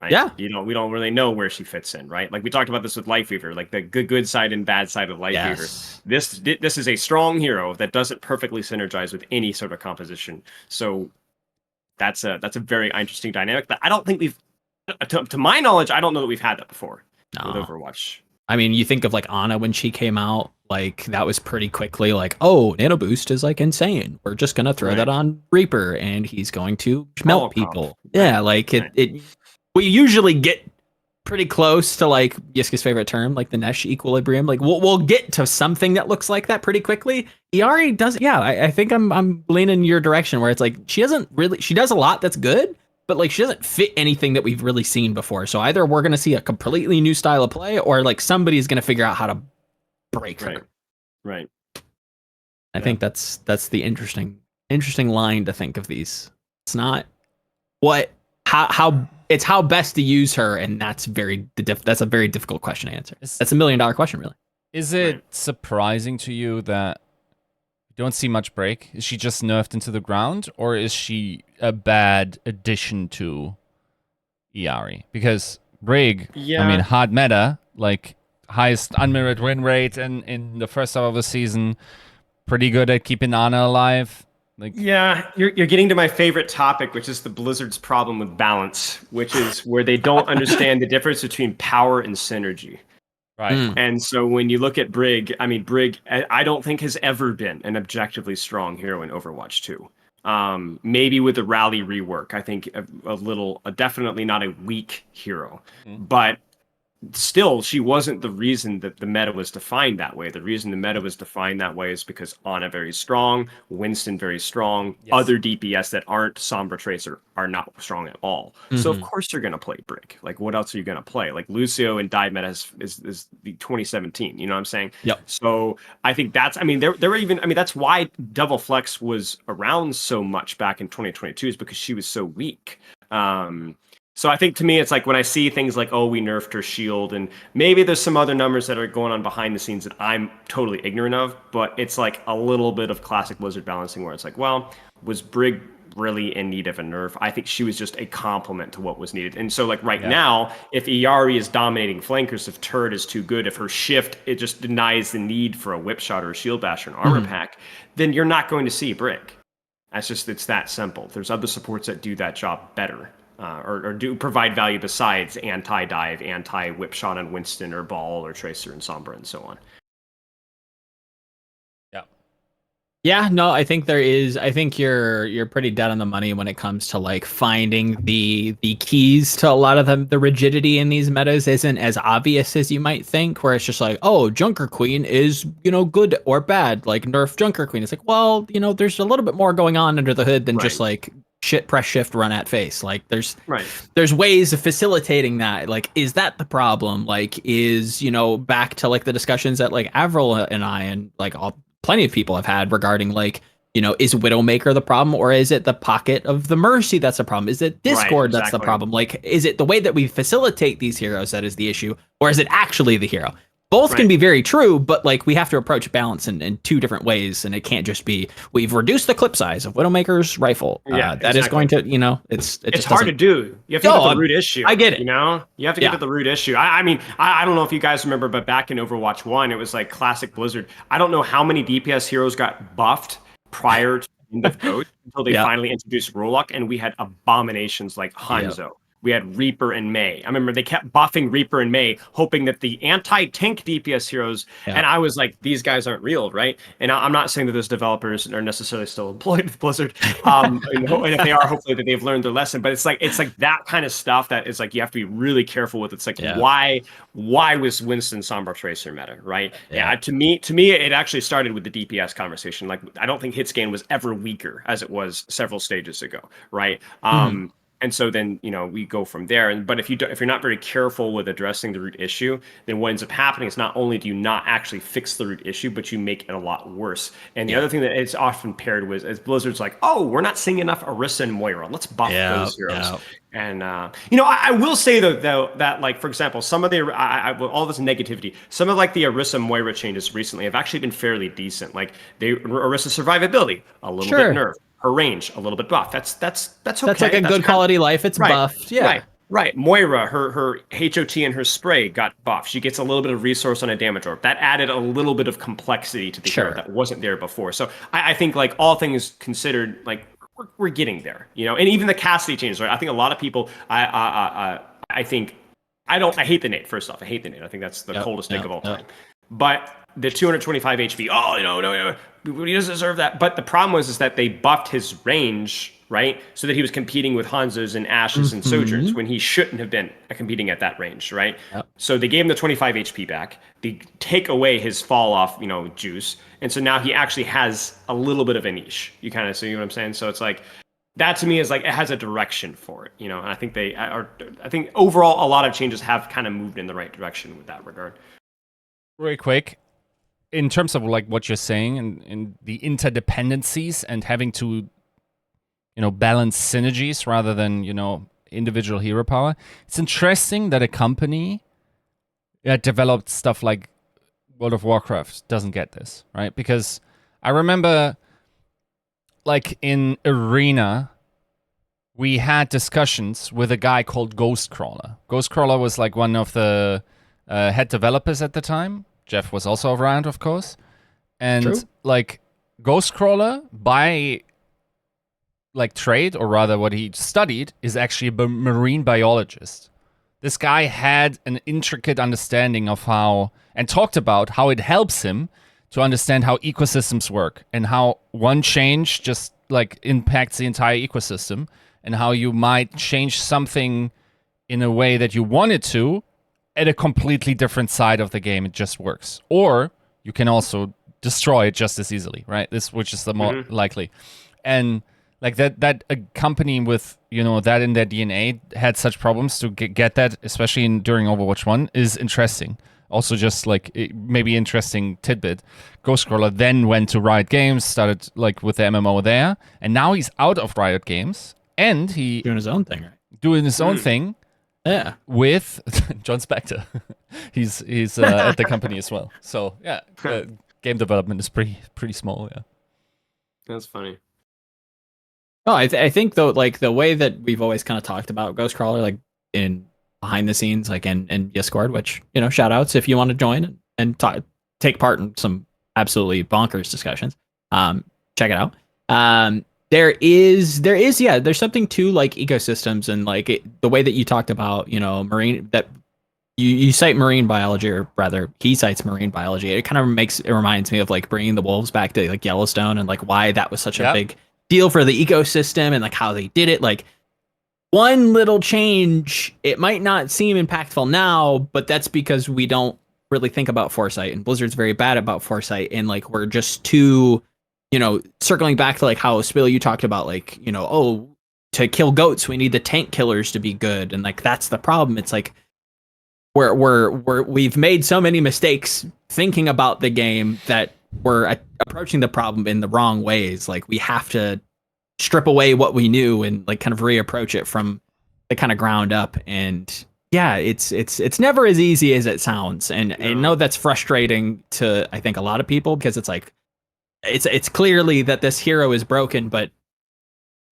Right? Yeah. We don't really know where she fits in, right? Like we talked about this with Lightweaver, like the good side and bad side of Lightweaver. This is a strong hero that doesn't perfectly synergize with any sort of composition. So that's a very interesting dynamic that I don't think we've, to my knowledge, I don't know that we've had that before with Overwatch. I mean, you think of like Ana when she came out, like that was pretty quickly like, oh, Nano Boost is like insane. We're just gonna throw that on Reaper and he's going to melt people. Yeah, like it we usually get pretty close to like Yiska's favorite term, like the Nesh equilibrium. Like we'll get to something that looks like that pretty quickly. Illari does, yeah. I think I'm leaning your direction where it's like she does a lot that's good, but like she doesn't fit anything that we've really seen before. So either we're gonna see a completely new style of play, or like somebody's gonna figure out how to break her. Right. I think that's the interesting line to think of these. It's not how it's how best to use her, and that's a very difficult question to answer. That's $1 million question, really. Is it surprising to you that you don't see much break? Is she just nerfed into the ground, or is she a bad addition to Illari? Because Brig, I mean, hard meta, like highest unmirrored win rate in the first half of the season, pretty good at keeping Ana alive. Like, yeah, you're getting to my favorite topic, which is the Blizzard's problem with balance, which is where they don't understand the difference between power and synergy. Right. And so when you look at Brig, I mean, Brig, I don't think has ever been an objectively strong hero in Overwatch 2. Maybe with the rally rework, I think definitely not a weak hero, but still, she wasn't the reason that the meta was defined that way. The reason the meta was defined that way is because Ana very strong, Winston very strong, other DPS that aren't Sombra Tracer are not strong at all. So of course you're gonna play Brig. Like what else are you gonna play? Like Lucio and Dive meta is the 2017. You know what I'm saying? Yep. So I think that's. I mean, there were even. I mean, that's why Double Flex was around so much back in 2022 is because she was so weak. So I think to me, it's like when I see things like, oh, we nerfed her shield, and maybe there's some other numbers that are going on behind the scenes that I'm totally ignorant of, but it's like a little bit of classic Blizzard balancing where it's like, well, was Brig really in need of a nerf? I think she was just a complement to what was needed. And so like now, if Illari is dominating flankers, if Turret is too good, if her shift, it just denies the need for a whip shot or a shield bash or an armor pack, then you're not going to see Brig. It's that simple. There's other supports that do that job better. Or do provide value besides anti-dive, anti-whip shot on Winston or Ball or Tracer and Sombra and so on. Yeah, no, I think you're pretty dead on the money when it comes to like finding the keys to a lot of the rigidity in these metas isn't as obvious as you might think, where it's just like, oh, Junker Queen is, good or bad, like nerf Junker Queen. It's like, well, there's a little bit more going on under the hood than just like press shift run at face. Like there's ways of facilitating that. Like, is that the problem? Like, is back to like the discussions that like Avril and I and like plenty of people have had regarding like, is Widowmaker the problem, or is it the pocket of the Mercy that's the problem? Is it Discord that's the problem? Like, is it the way that we facilitate these heroes that is the issue, or is it actually the hero? Both can be very true, but like we have to approach balance in two different ways, and it can't just be we've reduced the clip size of Widowmaker's rifle. That is going to, it's hard to do. You have to get to the root issue. I get it. You have to get to the root issue. I mean, I don't know if you guys remember, but back in Overwatch 1, it was like classic Blizzard. I don't know how many DPS heroes got buffed prior to the end of Ghost until they finally introduced Warlock, and we had abominations like Hanzo. We had Reaper and Mei. I remember they kept buffing Reaper and Mei, hoping that the anti-tank DPS heroes, and I was like, these guys aren't real, right? And I'm not saying that those developers are necessarily still employed with Blizzard. And if they are, hopefully that they've learned their lesson. But it's like that kind of stuff that is like you have to be really careful with. It's like why was Winston Sombra Tracer meta, right? To me, it actually started with the DPS conversation. Like I don't think Hitscan was ever weaker as it was several stages ago, right? And so then, we go from there. But if you're not very careful with addressing the root issue, then what ends up happening is not only do you not actually fix the root issue, but you make it a lot worse. And the other thing that it's often paired with is Blizzard's like, oh, we're not seeing enough Orisa and Moira. Let's buff those heroes. And I will say though that like, for example, some of the all this negativity, some of like the Orisa Moira changes recently have actually been fairly decent. Like Orisa survivability a little bit nerfed. Her range a little bit buff. That's okay. That's like a good quality life. It's buffed. Yeah. Right. Moira, her HOT and her spray got buffed. She gets a little bit of resource on a damage orb. That added a little bit of complexity to the hero that wasn't there before. So I think like all things considered, like we're getting there. And even the Cassidy changes. Right. I think a lot of people. I hate the Nate. First off, I hate the Nate. I think that's the coldest Nate of all time. But the 225 HP. Oh, no, he doesn't deserve that. But the problem was that they buffed his range right? So that he was competing with Hanzos and Ashes and Sojourns when he shouldn't have been competing at that range, right? Yep. So they gave him the 25 HP back. They take away his fall off, juice. And so now he actually has a little bit of a niche. You kind of see what I'm saying? So it's like, that to me is like, it has a direction for it, and I think I think overall a lot of changes have kind of moved in the right direction with that regard. Very quick, in terms of like what you're saying and the interdependencies and having to, balance synergies rather than, individual hero power. It's interesting that a company that developed stuff like World of Warcraft doesn't get this, right? Because I remember, like in Arena, we had discussions with a guy called Ghostcrawler. Ghostcrawler was like one of the head developers at the time. Jeff was also around, of course. And True. like Ghostcrawler, by like trade, or rather what he studied, is actually a marine biologist. This guy had an intricate understanding of how, and talked about how it helps him to understand how ecosystems work and how one change just like impacts the entire ecosystem, and how you might change something in a way that you wanted to at a completely different side of the game. It just works. Or you can also destroy it just as easily, right? Which is the more likely. And like that a company with, that in their DNA had such problems to get that, especially during Overwatch 1, is interesting. Also, just like maybe interesting tidbit, Ghostcrawler then went to Riot Games, started like with the MMO there, and now he's out of Riot Games, and he Doing his own thing, right? doing his own thing. Yeah. With John Spector. he's at the company as well. So yeah, game development is pretty small. Yeah, That's funny. Oh, I think though, like the way that we've always kind of talked about Ghostcrawler, like in behind the scenes, like in Discord, which shout outs if you want to join and take part in some absolutely bonkers discussions. Check it out. There's something to like ecosystems and like the way that you talked about, marine, that you cite marine biology, or rather he cites marine biology. It kind of reminds me of like bringing the wolves back to like Yellowstone and like why that was such a big deal for the ecosystem and like how they did it. Like one little change, it might not seem impactful now, but that's because we don't really think about foresight, and Blizzard's very bad about foresight, and like we're just too, circling back to like how Spilo, you talked about like, to kill goats we need the tank killers to be good, and like that's the problem. It's like we've made so many mistakes thinking about the game that we're approaching the problem in the wrong ways. Like we have to strip away what we knew and like kind of reapproach it from the kind of ground up. And yeah, it's never as easy as it sounds. And I know that's frustrating to, I think, a lot of people, because it's like, it's clearly that this hero is broken,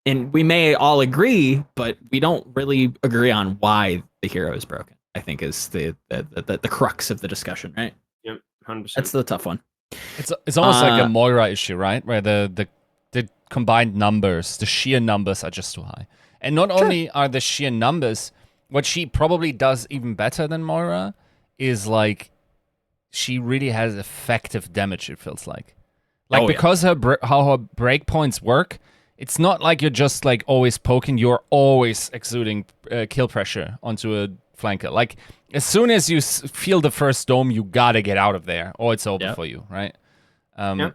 and we may all agree, but we don't really agree on why the hero is broken, I think is the crux of the discussion, right? Yep, 100%. That's the tough one. It's almost like a Moira issue, right? Where the combined numbers, the sheer numbers are just too high. And not only are the sheer numbers, what she probably does even better than Moira is like she really has effective damage, it feels like. Like because how her breakpoints work, it's not like you're just like always poking, you're always exuding kill pressure onto a flanker. Like as soon as you feel the first dome, you gotta get out of there or it's over for you, right? And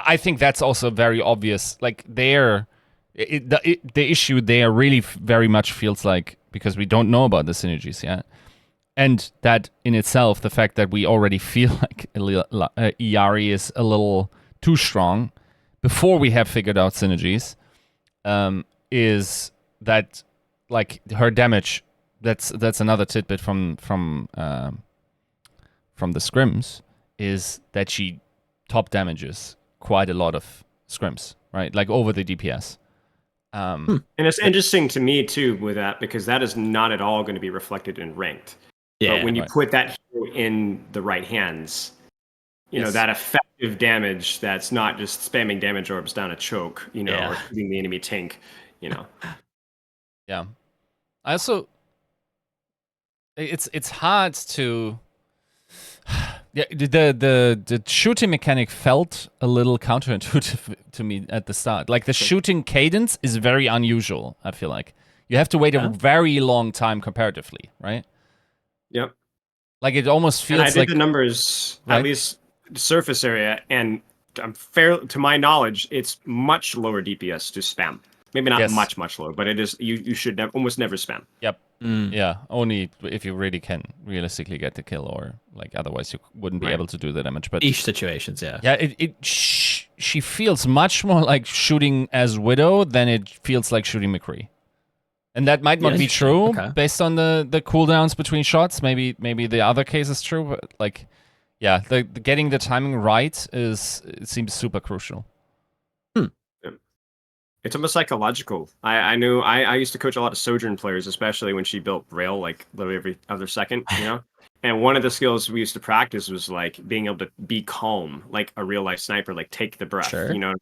I think that's also very obvious. Like the issue there really very much feels like, because we don't know about the synergies yet, and that in itself, the fact that we already feel like Illari is a little too strong before we have figured out synergies, is that like her damage. That's another tidbit from the scrims, is that she top damages quite a lot of scrims, right? Like over the DPS. And it's interesting to me too with that, because that is not at all going to be reflected in ranked. But when you put that hero in the right hands, that effective damage that's not just spamming damage orbs down a choke, or shooting the enemy tank, Yeah. I also, it's hard to, Yeah, the shooting mechanic felt a little counterintuitive to me at the start. Like the shooting cadence is very unusual, I feel like. You have to wait a very long time comparatively, right? Yep. Like it almost feels and I did like the numbers, at least surface area, and to my knowledge, it's much lower DPS to spam. Maybe not much lower, but it is. You should almost never spam. Yep. Yeah, only if you really can realistically get the kill, or like otherwise you wouldn't be able to do the damage. But each situations, yeah. Yeah, she feels much more like shooting as Widow than it feels like shooting McCree. And that might not be true based on the cooldowns between shots. Maybe the other case is true, but like, yeah, the getting the timing right it seems super crucial. It's almost psychological. I knew I used to coach a lot of Sojourn players, especially when she built Rail like literally every other second, you know. And one of the skills we used to practice was like being able to be calm, like a real life sniper, like take the breath, you know,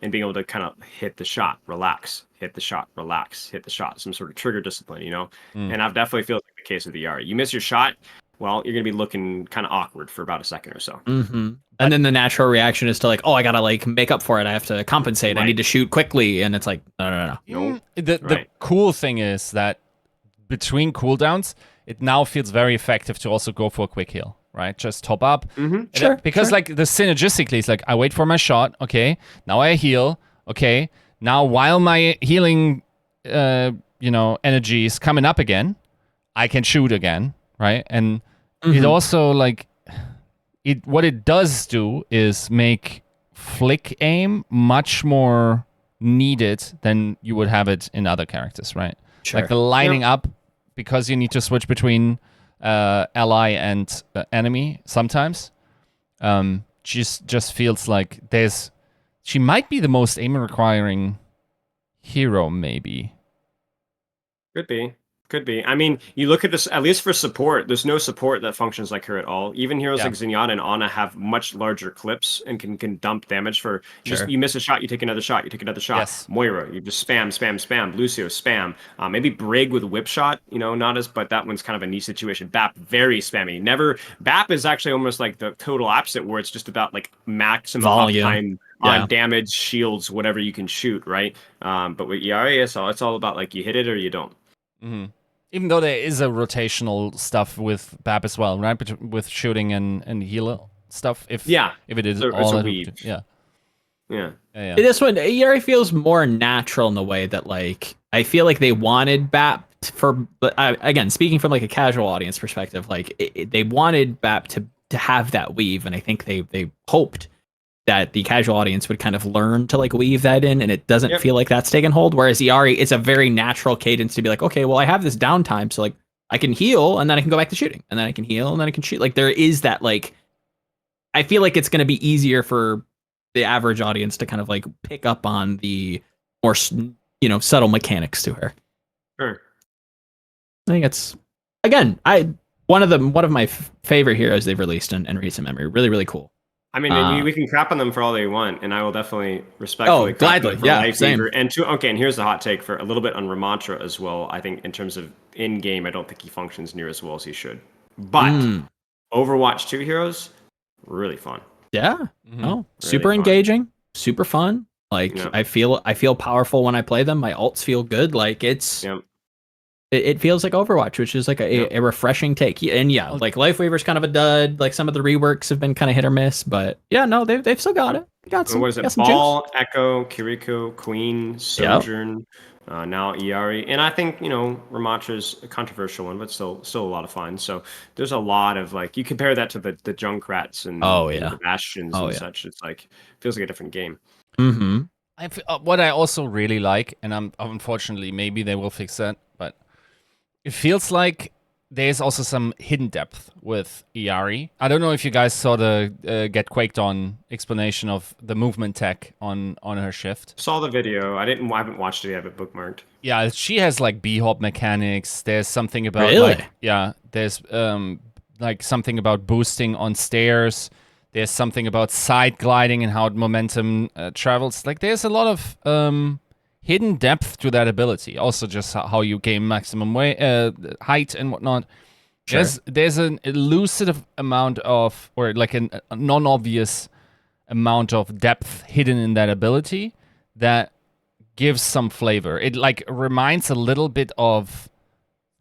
and being able to kind of hit the shot, relax, hit the shot, relax, hit the shot, some sort of trigger discipline, you know. And I've definitely felt like the case with Illari. You miss your shot, well, you're gonna be looking kind of awkward for about a second or so. And then the natural reaction is to like, oh, I gotta like make up for it. I have to compensate. I need to shoot quickly, and it's like, no. The cool thing is that between cooldowns, it now feels very effective to also go for a quick heal, right? Just top up. Because like the synergistically, it's like I wait for my shot. Okay, now I heal. Okay, now while my healing, energy is coming up again, I can shoot again, right? And it also like. What it does do is make flick aim much more needed than you would have it in other characters, right? Like the lining up, because you need to switch between ally and enemy sometimes. Just feels like she might be the most aim requiring hero, maybe. Could be. I mean, you look at this, at least for support, there's no support that functions like her at all. Even heroes like Zenyatta and Ana have much larger clips and can dump damage for just you miss a shot, you take another shot, you take another shot. Yes. Moira, you just spam. Lucio, spam. Maybe Brig with whip shot, not as, but that one's kind of a niche situation. BAP, very spammy. BAP is actually almost like the total opposite, where it's just about like maximum uptime on damage, shields, whatever you can shoot, right? But with Illari, it's all about like you hit it or you don't. Even though there is a rotational stuff with BAP as well, right? With shooting and heal stuff. If it is all a weave. Yeah. This one, Illari feels more natural in the way that like I feel like they wanted BAP but again, speaking from like a casual audience perspective, like they wanted BAP to have that weave, and I think they hoped that the casual audience would kind of learn to like weave that in, and it doesn't feel like that's taken hold. Whereas Illari, it's a very natural cadence to be like, okay, well, I have this downtime, so like I can heal and then I can go back to shooting, and then I can heal and then I can shoot. Like there is that like, I feel like it's going to be easier for the average audience to kind of like pick up on the more subtle mechanics to her. Sure. I think it's one of my favorite heroes they've released in recent memory. Really, really cool. I mean, we can crap on them for all they want, and I will definitely respectfully gladly, same. And here's the hot take for a little bit on Ramantra as well. I think in terms of in-game, I don't think he functions near as well as he should. But Overwatch 2 heroes, really fun. Yeah. Really super engaging, super fun. Like I feel powerful when I play them. My ults feel good. Like it's it feels like Overwatch, which is like a refreshing take. And like Lifeweaver's kind of a dud. Like some of the reworks have been kind of hit or miss, but they've still got it. They got some. What is it? Ball, Echo, Kiriko, Queen, Sojourn, now Illari, and I think Ramantra's a controversial one, but still a lot of fun. So there's a lot of like you compare that to the Junkrats and the Bastions and such. It's like feels like a different game. What I also really like, and unfortunately maybe they will fix that, but it feels like there's also some hidden depth with Illari. I don't know if you guys saw the Get Quaked On explanation of the movement tech on her shift. Saw the video. I haven't watched it yet, but bookmarked. Yeah, she has like B-hop mechanics. There's something about there's like something about boosting on stairs. There's something about side gliding and how momentum travels. Like there's a lot of hidden depth to that ability. Also, just how you gain maximum height and whatnot. Sure. There's an elusive amount of, or like a non-obvious amount of depth hidden in that ability that gives some flavor. It like reminds a little bit of,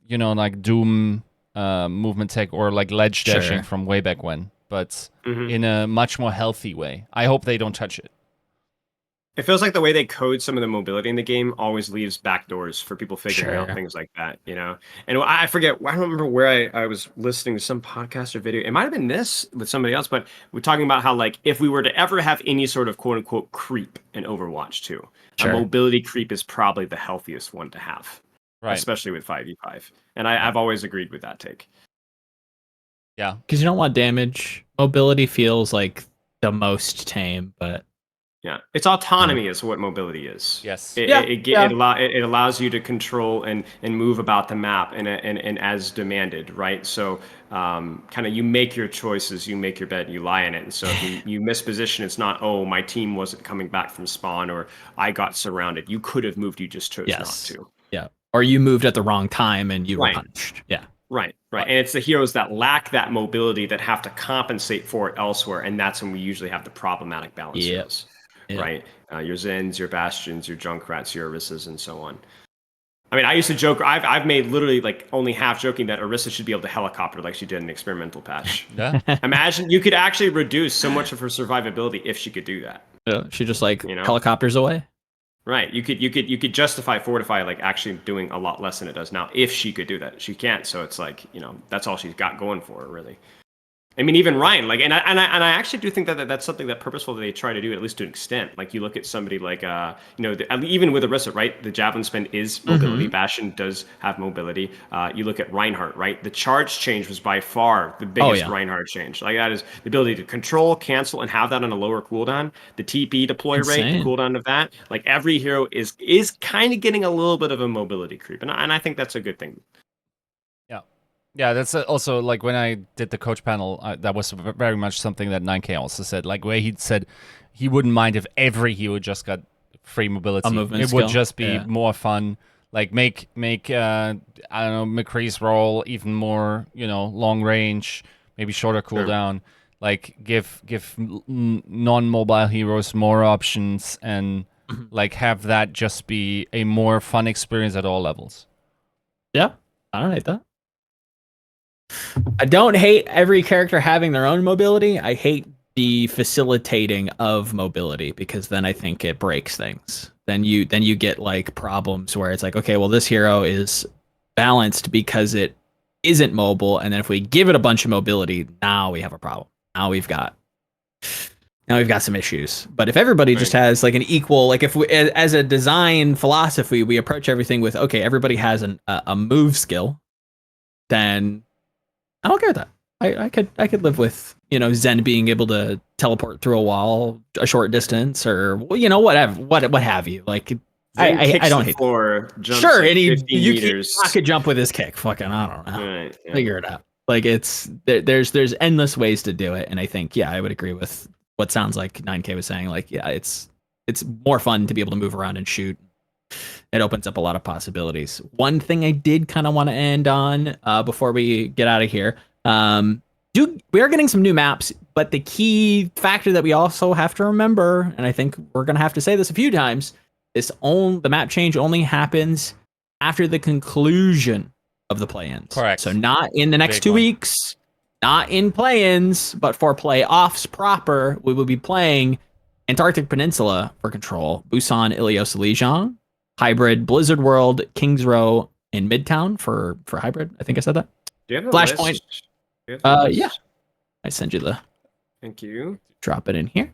like Doom movement tech or like ledge dashing from way back when, but in a much more healthy way. I hope they don't touch it. It feels like the way they code some of the mobility in the game always leaves backdoors for people figuring out things like that, And I forget, I don't remember where I was listening to some podcast or video. It might have been this with somebody else, but we're talking about how, like, if we were to ever have any sort of quote unquote creep in Overwatch 2, a mobility creep is probably the healthiest one to have, especially with 5v5. And I've always agreed with that take. Yeah, because you don't want damage. Mobility feels like the most tame, but yeah, it's autonomy is what mobility is. Yes, it allows you to control and move about the map and as demanded, right? So kind of you make your choices, you make your bed, you lie in it. And so if you miss position, it's not, oh, my team wasn't coming back from spawn or I got surrounded. You could have moved, you just chose not to. Yeah, or you moved at the wrong time and you were punished. Yeah. Right. And it's the heroes that lack that mobility that have to compensate for it elsewhere, and that's when we usually have the problematic balance heroes. Right, your Zens, your Bastions, your Junkrats, your Orissas, and so on. I mean, I used to joke. I've made literally like only half joking that Orisa should be able to helicopter like she did in the experimental patch. Yeah. Imagine you could actually reduce so much of her survivability if she could do that. Yeah, she just like helicopters away. Right. You could justify Fortify like actually doing a lot less than it does now if she could do that. She can't, so it's like that's all she's got going for her, really. I mean, even Ryan, like, and I actually do think that that's something that purposeful that they try to do, at least to an extent. Like, you look at somebody like, even with Orisa, right? The javelin spin is mobility. Bastion does have mobility. You look at Reinhardt, right? The charge change was by far the biggest Reinhardt change. Like, that is the ability to control, cancel, and have that on a lower cooldown. The TP deploy rate, the cooldown of that. Like, every hero is kind of getting a little bit of a mobility creep, and I think that's a good thing. Yeah, that's also like when I did the coach panel, that was very much something that 9K also said. Like where he said he wouldn't mind if every hero just got free mobility. It would just be more fun. Like make I don't know, McCree's role even more, long range, maybe shorter cooldown. Like give non-mobile heroes more options and like have that just be a more fun experience at all levels. Yeah, I don't hate that. I don't hate every character having their own mobility. I hate the facilitating of mobility because then I think it breaks things. Then you get like problems where it's like, okay, well, this hero is balanced because it isn't mobile, and then if we give it a bunch of mobility, now we have a problem. Now we've got some issues. But if everybody just has like an equal, like if we, as a design philosophy, we approach everything with, okay, everybody has a move skill, then I don't care with that. I could live with, Zen being able to teleport through a wall a short distance or, whatever, what have you. Like, I don't hate floor, jumps sure, like and you could jump with his kick. Fucking, I don't know. Right, yeah. Figure it out. Like, there's endless ways to do it, and I think, I would agree with what sounds like 9K was saying. Like, it's more fun to be able to move around and shoot. It opens up a lot of possibilities. One thing I did kind of want to end on before we get out of here. We are getting some new maps, but the key factor that we also have to remember, and I think we're going to have to say this a few times, is the map change only happens after the conclusion of the play-ins. Correct. So not in the next 2 weeks, not in play-ins, but for playoffs proper, we will be playing Antarctic Peninsula for Control, Busan, Ilios, Lijiang, Hybrid, Blizzard World, Kings Row, and Midtown for Hybrid. I think I said that. Do you have Flashpoint. Yeah. I send you the. Thank you. Drop it in here.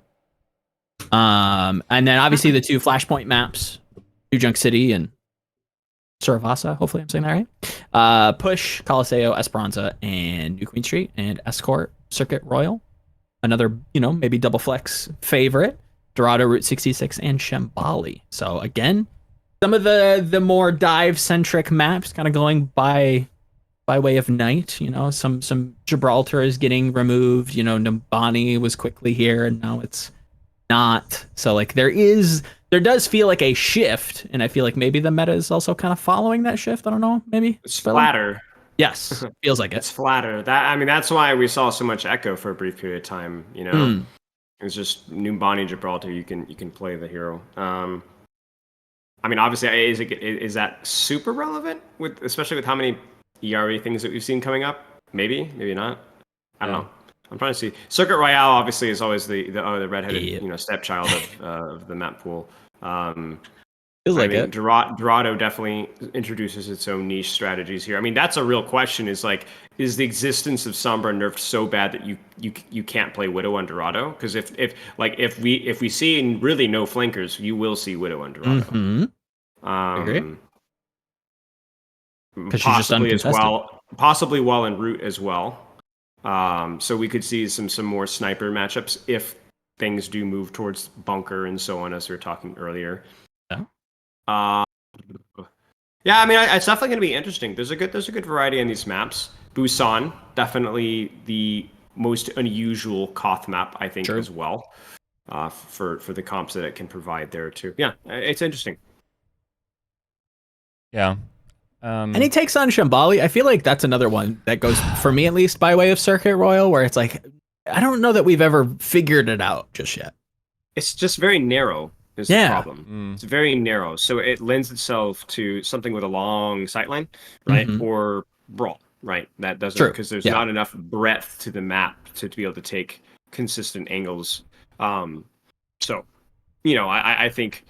And then obviously the two Flashpoint maps, New Junk City and Suravasa. Hopefully I'm saying that right. Push, Coliseo, Esperanza, and New Queen Street, and Escort, Circuit Royal. Another, maybe double flex favorite. Dorado, Route 66, and Shambali. So again, some of the more dive-centric maps kind of going by way of night. Some Gibraltar is getting removed. Nambani was quickly here, and now it's not. So like there does feel like a shift, and I feel like maybe the meta is also kind of following that shift. I don't know, maybe it's flatter. Yes, feels like It's it. flatter. That's why we saw so much Echo for a brief period of time. It's just new Bonnie Gibraltar. You can play the hero. Obviously, is that super relevant especially with how many Illari things that we've seen coming up? Maybe not. I don't know. I'm trying to see. Circuit Royale obviously is always the redheaded stepchild of the map pool. Feels like it. Dorado definitely introduces its own niche strategies here. That's a real question. Is the existence of Sombra nerfed so bad that you can't play Widow on Dorado? Because if we see really no flankers, you will see Widow on Dorado. Mm-hmm. Agree. Possibly as well. Possibly well in Root as well. So we could see some more sniper matchups if things do move towards bunker and so on, as we were talking earlier. It's definitely going to be interesting. There's a good variety in these maps. Busan, definitely the most unusual Koth map, I think, as well. For the comps that it can provide there too. Yeah, it's interesting. Yeah. Any takes on Shambali? I feel like that's another one that goes, for me at least, by way of Circuit Royal, where it's like, I don't know that we've ever figured it out just yet. It's just very narrow. Is the problem. It's very narrow, so it lends itself to something with a long sightline, right? Or brawl, right? That doesn't, because there's not enough breadth to the map to be able to take consistent angles. So, I think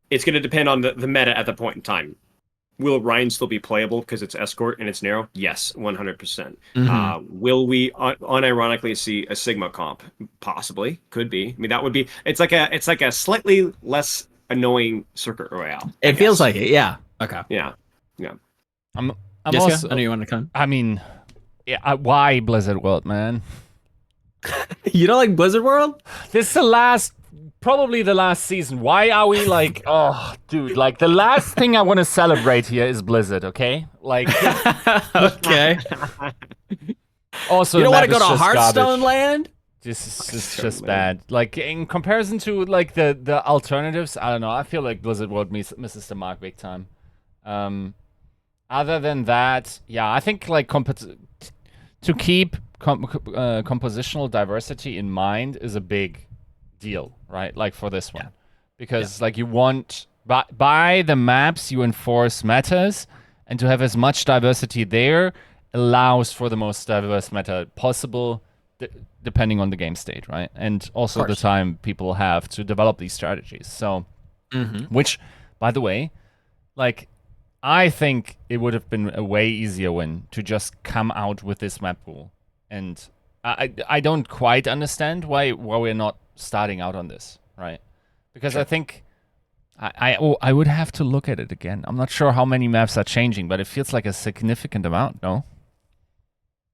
it's going to depend on the meta at the point in time. Will Ryan still be playable because it's escort and it's narrow? Yes, 100%. Will we unironically see a Sigma comp? Possibly, could be. that would be. It's like a slightly less annoying Circuit Royale. It feels like it. Yeah. Okay. Yeah. I'm Jessica, also. I know you want to come. Why Blizzard World, man? You don't like Blizzard World? This is probably the last season. Why are we like, oh, dude, the last thing I want to celebrate here is Blizzard, okay? Okay. Also, you don't want to go to Hearthstone land? This is just bad. In comparison to the alternatives, I don't know. I feel like Blizzard World misses the mark big time. Other than that, I think to keep compositional diversity in mind is a big deal, right? For this one, because you want by the maps you enforce metas, and to have as much diversity there allows for the most diverse meta possible, depending on the game state, right? And also the time people have to develop these strategies. So, which, by the way, I think it would have been a way easier win to just come out with this map pool, and I don't quite understand why we're not starting out on this, right? Because I think I would have to look at it again. I'm not sure how many maps are changing, but it feels like a significant amount, no?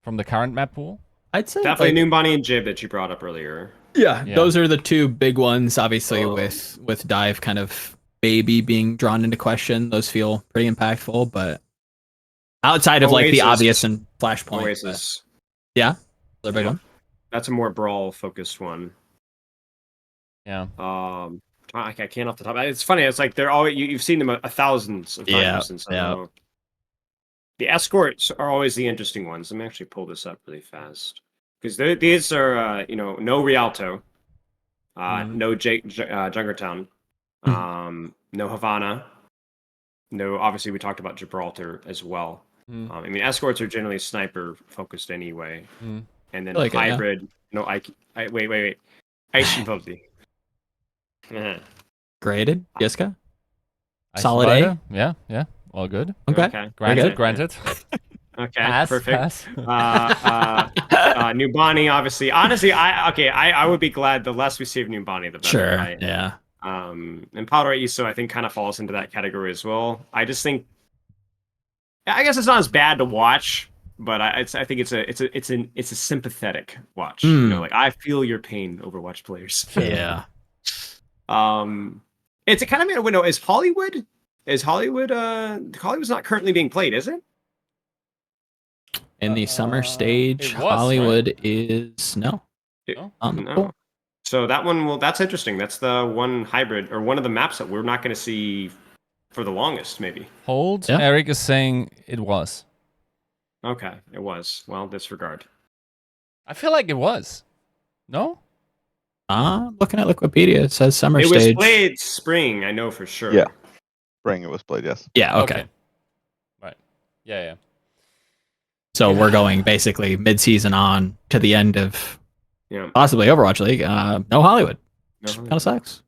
From the current map pool? I'd say definitely Numbani and Jib that you brought up earlier. Yeah, those are the two big ones, obviously, with Dive kind of baby being drawn into question. Those feel pretty impactful, but outside of the obvious and Flashpoint. Oasis. They're a big one. That's a more brawl focused one. Yeah. I can't off the top. It's funny. It's like they're all you've seen them thousands of times. The escorts are always the interesting ones. Let me actually pull this up really fast because these are no Rialto, no Jungertown, no Havana, no. Obviously, we talked about Gibraltar as well. Escorts are generally sniper focused anyway, and then hybrid. No, wait. Ice and Pubsy. Graded, Yiska? Solid A? Yeah. All good. Okay. Granted. Okay, pass, perfect. Numbani, obviously. Honestly, I would be glad the less we see of Numbani, the better. Sure, right? yeah. And Powder Iso, I think, kind of falls into that category as well. I just think, I guess it's not as bad to watch, but I think it's a sympathetic watch. I feel your pain, Overwatch players. Yeah. It's a kind of in a window. Is Hollywood? Hollywood's not currently being played, is it? In the summer stage, Hollywood is no. No. So that one that's interesting. That's the one hybrid or one of the maps that we're not going to see for the longest, maybe. Eric is saying it was. Okay, it was. Well, disregard. I feel like it was. No? Looking at Wikipedia, it says summer It was stage. played spring, I know for sure. Yeah. Spring it was played, yes. Yeah, okay. Right. Yeah. So we're going basically mid-season on to the end of possibly Overwatch League. No Hollywood. Kind of sucks.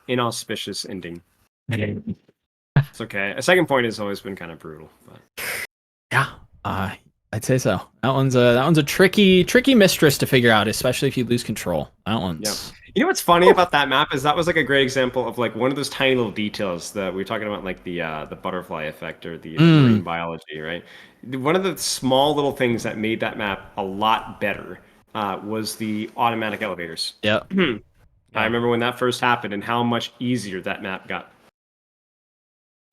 Inauspicious ending. It's okay. A second point has always been kind of brutal. But. Yeah, I'd say so. That one's a tricky mistress to figure out, especially if you lose control. That one's. Yeah. You know what's funny about that map is that was like a great example of like one of those tiny little details that we were talking about, like the butterfly effect or the marine biology, right? One of the small little things that made that map a lot better was the automatic elevators. Yeah. I remember when that first happened and how much easier that map got.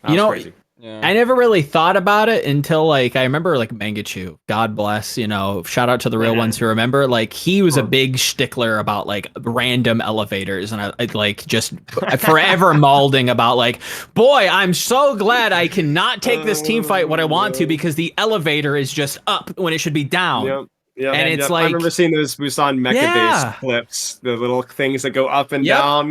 Crazy. Yeah. I never really thought about it until like I remember like Mangachu, God bless, shout out to the real ones who remember. Like he was a big stickler about like random elevators, and I like just forever mauling about like, boy, I'm so glad I cannot take this team fight what I want to because the elevator is just up when it should be down. Yep. Yeah, and it's like I remember seeing those Busan mecha-based clips, the little things that go up and down.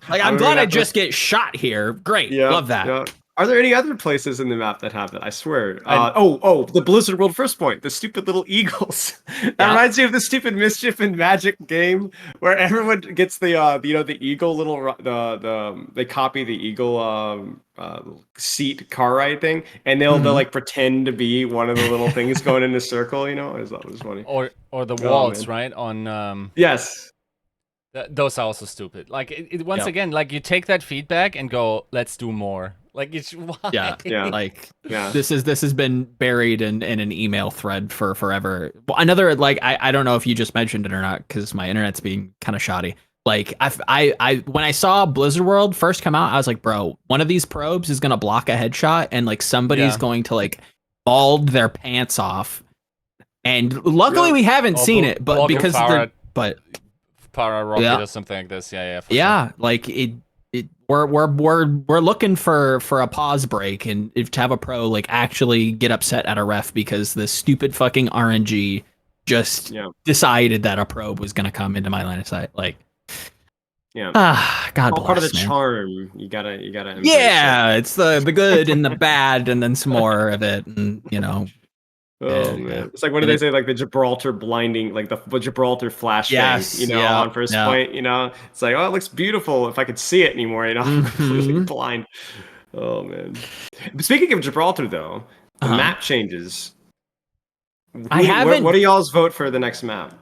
Like I'm glad I just get shot here. Great, love that. Yeah. Are there any other places in the map that have that? I swear. The Blizzard World First Point, the stupid little eagles. That reminds me of the stupid Mischief and Magic game where everyone gets the the eagle little they copy the eagle seat car ride thing, and they'll like pretend to be one of the little things going in a circle. I thought it was funny. Or the waltz, right? On yes. Those are also stupid. Like once again, like you take that feedback and go, let's do more. Like it's why? This has been buried in an email thread for forever. Another like I don't know if you just mentioned it or not because my internet's being kind of shoddy. Like I when I saw Blizzard World first come out, I was like, bro, one of these probes is gonna block a headshot and like somebody's going to like bald their pants off. And luckily we haven't seen it, but because Para rocket or something like this. Sure. Like we're looking for a pause break and to have a pro like actually get upset at a ref because the stupid fucking RNG just decided that a probe was gonna come into my line of sight. Like God bless, part of the man. charm. You gotta it's the good and the bad and then some more of it, and man, it's like what do they say? Like the Gibraltar blinding, like the Gibraltar flashbang, on first point. It's like, oh, it looks beautiful. If I could see it anymore, I'm completely blind. Oh man. But speaking of Gibraltar, though, the map changes. What do y'all's vote for the next map?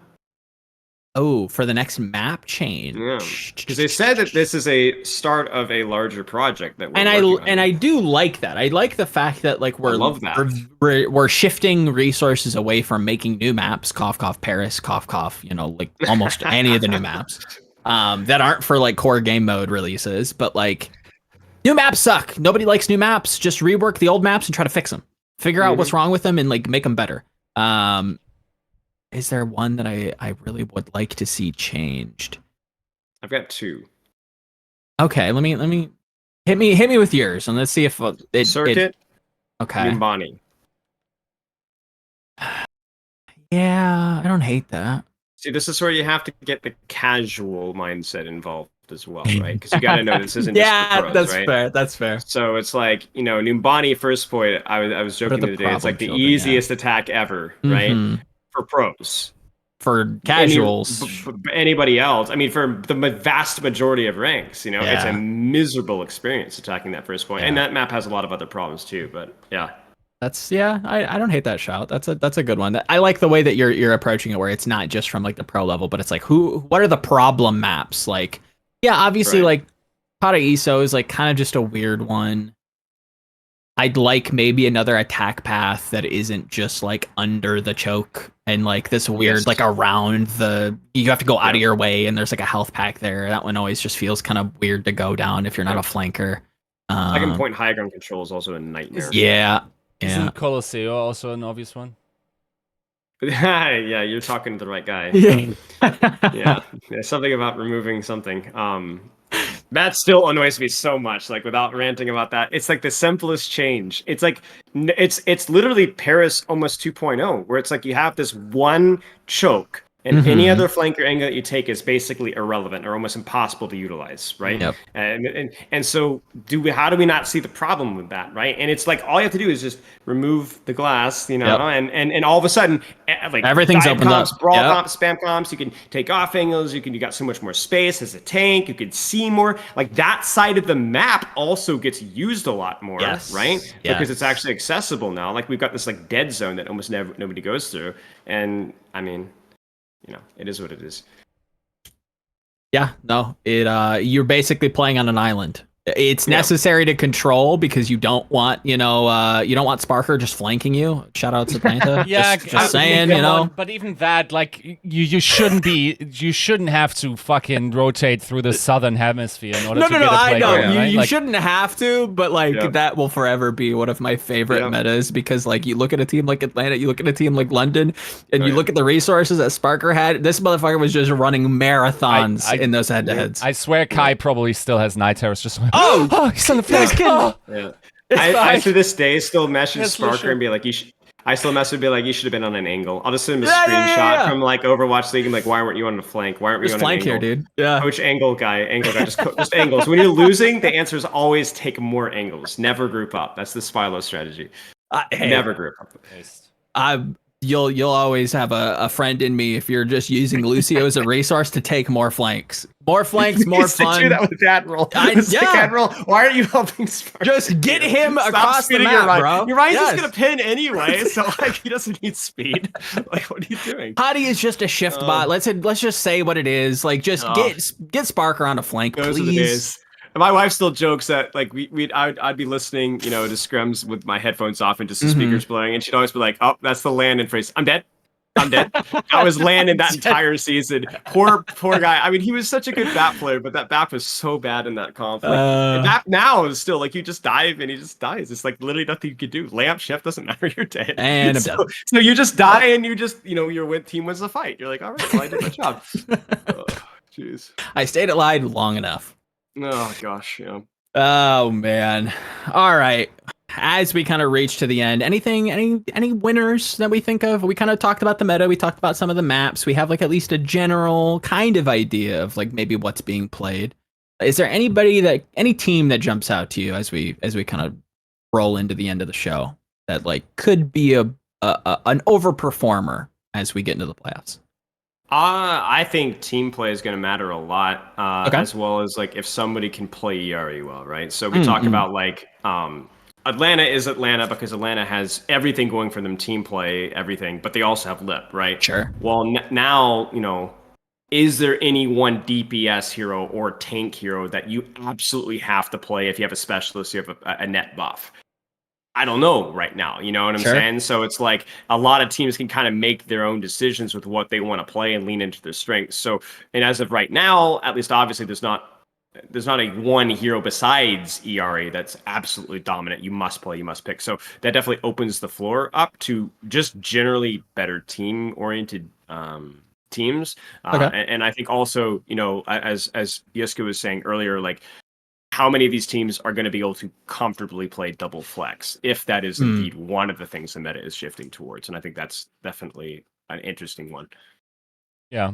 Oh, for the next map change. Yeah, because they said that this is a start of a larger project that we're I do like that. I like the fact that like we're shifting resources away from making new maps, cough cough Paris, cough cough, like almost any of the new maps that aren't for like core game mode releases, but like new maps suck. Nobody likes new maps. Just rework the old maps and try to fix them. Figure out what's wrong with them and like make them better. Is there one that I really would like to see changed? I've got two. Okay, let me hit me with yours and let's see if Circuit. Okay. Nimbani. Yeah, I don't hate that. See, this is where you have to get the casual mindset involved as well, right? Because you got to know this isn't just for pros, that's right? fair. That's fair. So it's like Nimbani first point. I was joking the other day. It's like the easiest attack ever, right? For pros. For casuals. Anybody else. I mean, for the vast majority of ranks, it's a miserable experience attacking that first point. And that map has a lot of other problems too, but yeah. I don't hate that shout. That's a good one. I like the way that you're approaching it where it's not just from like the pro level, but it's like what are the problem maps? Like, obviously like Paraíso is like kind of just a weird one. I'd like maybe another attack path that isn't just like under the choke and like this weird like around you have to go out of your way and there's like a health pack there. That one always just feels kind of weird to go down if you're not a flanker. Second point high ground control is also a nightmare. Isn't Colosseo also an obvious one? Yeah, you're talking to the right guy. Yeah, something about removing something. That still annoys me so much. Like without ranting about that, it's like the simplest change. It's like it's literally Paris almost 2.0, where it's like you have this one choke, and any other flanker angle that you take is basically irrelevant or almost impossible to utilize, right? Yep. And so how do we not see the problem with that, right? And it's like all you have to do is just remove the glass, you know, and all of a sudden, like everything's opened comps, up. brawl comps, spam comps, you can take off angles, you got so much more space as a tank, you can see more. Like that side of the map also gets used a lot more, right? Because it's actually accessible now. Like we've got this like dead zone that almost nobody goes through, and I mean, you know, it is what it is. Yeah, no, you're basically playing on an island. It's necessary to control because you don't want, you don't want Sparker just flanking you. Shout out to Atlanta. just saying, you know. But even that, like, you shouldn't have to fucking rotate through the southern hemisphere in order to get a play. I know. Right? You shouldn't have to, but like that will forever be one of my favorite metas because like you look at a team like Atlanta, you look at a team like London, and you look at the resources that Sparker had. This motherfucker was just running marathons in those head-to-heads. I swear Kai probably still has night terrors just like, he's on the flank. I to this day still message Sparker and be like, I still message and be like, you should have been on an angle. I'll just send him a screenshot from like Overwatch League and like, why weren't you on the flank? Why aren't we on an flank angle? here, dude? Yeah. Coach angle guy, just angles. When you're losing, the answer is always take more angles. Never group up. That's the Spilo strategy. Never group up. You'll always have a friend in me if you're just using Lucio as a resource to take more flanks. More flanks, more fun. Do that with Admiral. Admiral, why aren't you helping Sparker? Just get him across the map, bro. Your Ryan's just gonna pin anyway, so like he doesn't need speed. Like, what are you doing? Hottie is just a shift bot. Let's just say what it is. Like, just get Sparker on a flank, please. My wife still jokes that like I'd be listening, to scrims with my headphones off and just the speakers blowing, and she'd always be like, "Oh, that's the Landon phrase. I'm dead. I was Landon that entire season. Poor guy. I mean, he was such a good bat player, but that bat was so bad in that comp. Like, and that now is still like you just dive and he just dies. It's like literally nothing you could do. Layup chef doesn't matter. You're dead. And I'm done. So you just die and you just your team wins the fight. You're like, all right, well, I did my job. Jeez. I stayed alive long enough. Oh gosh, yeah. Oh man. All right. As we kind of reach to the end, any winners that we think of? We kind of talked about the meta. We talked about some of the maps. We have like at least a general kind of idea of like maybe what's being played. Is there any team that jumps out to you as we kind of roll into the end of the show that like could be an overperformer as we get into the playoffs? I think team play is going to matter a lot, as well as like if somebody can play Yiska well, right? So we talk about like Atlanta is Atlanta because Atlanta has everything going for them, team play, everything, but they also have lip, right? Sure. Well, now, is there any one DPS hero or tank hero that you absolutely have to play if you have a specialist, you have a net buff? I don't know right now, you know what I'm saying? So it's like a lot of teams can kind of make their own decisions with what they want to play and lean into their strengths. So, and as of right now, at least obviously there's not a one hero besides Illari that's absolutely dominant. You must play, you must pick. So that definitely opens the floor up to just generally better team-oriented teams. And I think also, as Yiska was saying earlier, like how many of these teams are going to be able to comfortably play double flex if that is indeed one of the things the meta is shifting towards. And I think that's definitely an interesting one. Yeah.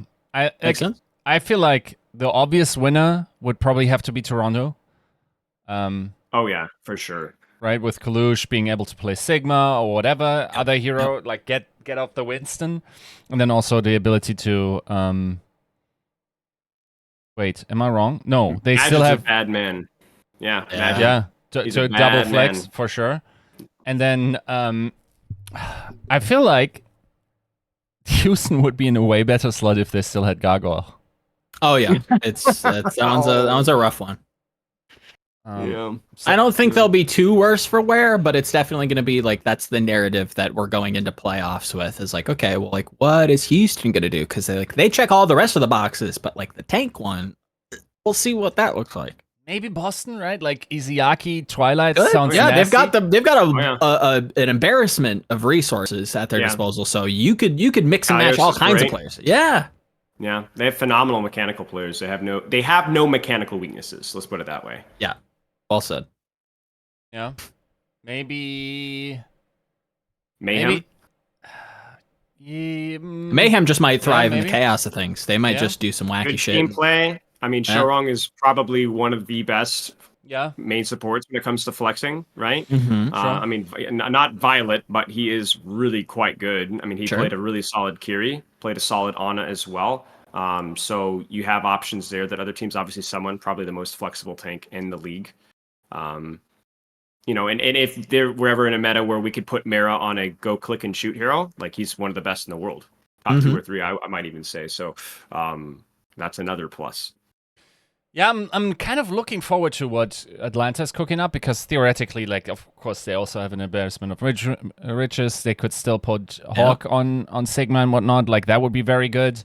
Makes sense. I feel like the obvious winner would probably have to be Toronto. Oh yeah, for sure. Right, with Kalush being able to play Sigma or whatever other hero, like get off the Winston, and then also the ability to wait, am I wrong? No, they still have a bad man. Yeah, to double flex man. For sure. And then I feel like Houston would be in a way better slot if they still had Gargoyle. Oh yeah, that one's a rough one. I don't think they'll be too worse for wear, but it's definitely going to be like that's the narrative that we're going into playoffs with. Is like, okay, well, like what is Houston going to do? Because they check all the rest of the boxes, but like the tank one, we'll see what that looks like. Maybe Boston, right? Like Izayaki, Twilight sounds nasty. they've got an embarrassment of resources at their disposal, so you could mix and match all kinds of players. Yeah. Yeah, they have phenomenal mechanical players. They have no mechanical weaknesses. Let's put it that way. Yeah, well said. Yeah, maybe Mayhem. Mayhem just might thrive in the maybe. chaos of things. They might Yeah. just do some wacky Good shit. gameplay. I mean, Yeah. Shorong is probably one of the best Yeah. main supports when it comes to flexing, right? Mhm. Sure. I mean, not Violet, but he is really quite good. I mean, he Sure. played a really solid Kiri, played a solid Ana as well. So you have options there that other teams, obviously someone, probably the most flexible tank in the league. You know, and if we're ever in a meta where we could put Mara on a go click and shoot hero, like he's one of the best in the world. Top 2 or 3, I might even say. So that's another plus. Yeah, I'm kind of looking forward to what Atlanta's cooking up, because theoretically, like, of course, they also have an embarrassment of riches. They could still put Hawk on Sigma and whatnot. Like, that would be very good.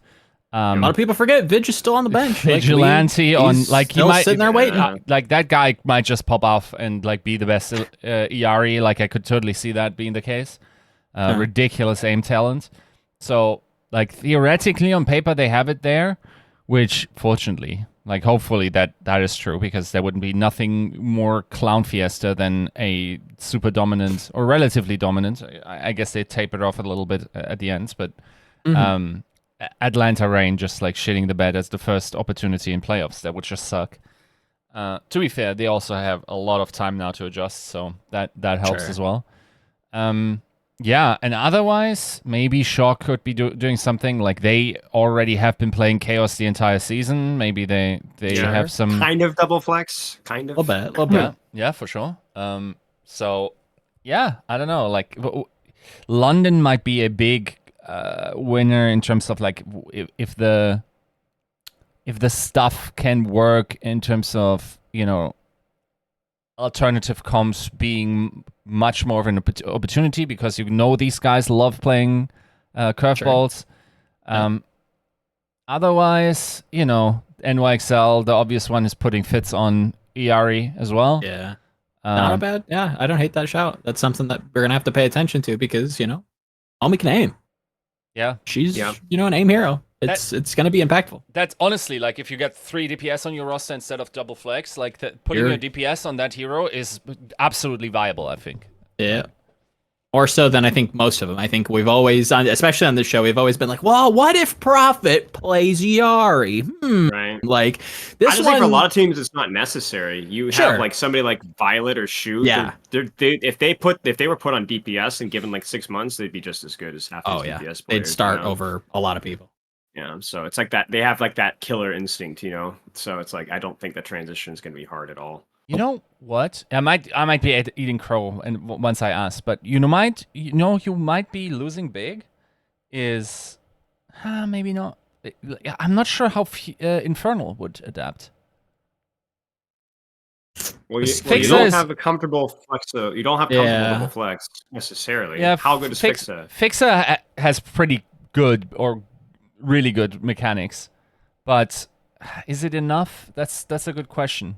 A lot of people forget Vidge is still on the bench. Vigilante he might sitting there waiting. like that guy might just pop off and like be the best Illari. Like, I could totally see that being the case. Ridiculous aim talent. So, like, theoretically on paper they have it there, which fortunately, like, hopefully that is true, because there wouldn't be nothing more clown fiesta than a super dominant or relatively dominant. I guess they tapered off a little bit at the end, but Atlanta Reign just like shitting the bed as the first opportunity in playoffs. That would just suck. To be fair, they also have a lot of time now to adjust, so that helps as well. Yeah, and otherwise, maybe Shock could be doing something. Like, they already have been playing Chaos the entire season. Maybe they have some kind of double flex, kind of. A little bit. Yeah, for sure. So yeah, I don't know. Like, London might be a big winner in terms of like if the stuff can work in terms of, you know, alternative comps being much more of an opportunity, because you know these guys love playing curveballs. Otherwise, you know, NYXL, the obvious one is putting fits on Illari as well. Yeah. Not a bad. Yeah, I don't hate that shout. That's something that we're gonna have to pay attention to, because, you know, Homie can aim. Yeah. She's you know, an aim hero. It's gonna be impactful. That's honestly, like, if you get 3 DPS on your roster instead of double flex, like putting your DPS on that hero is absolutely viable, I think. Yeah. More so than I think most of them. I think we've always, especially on this show, we've always been like, well, what if Prophet plays Yari? Right. Like, this I just think for a lot of teams it's not necessary. You have like somebody like Violet or Shu. Yeah. If they were put on DPS and given like 6 months, they'd be just as good as half these DPS players. They'd start over a lot of people. Yeah, so it's like that. They have like that killer instinct, you know. So it's like I don't think the transition is going to be hard at all. You know what? I might be eating crow, and once I ask, but you might be losing big. Is maybe not. I'm not sure how Infernal would adapt. Well, you don't have a comfortable flex. You don't have comfortable double flex necessarily. Yeah, how good is Fixa? Fixa has pretty good or really good mechanics, but is it enough? That's a good question.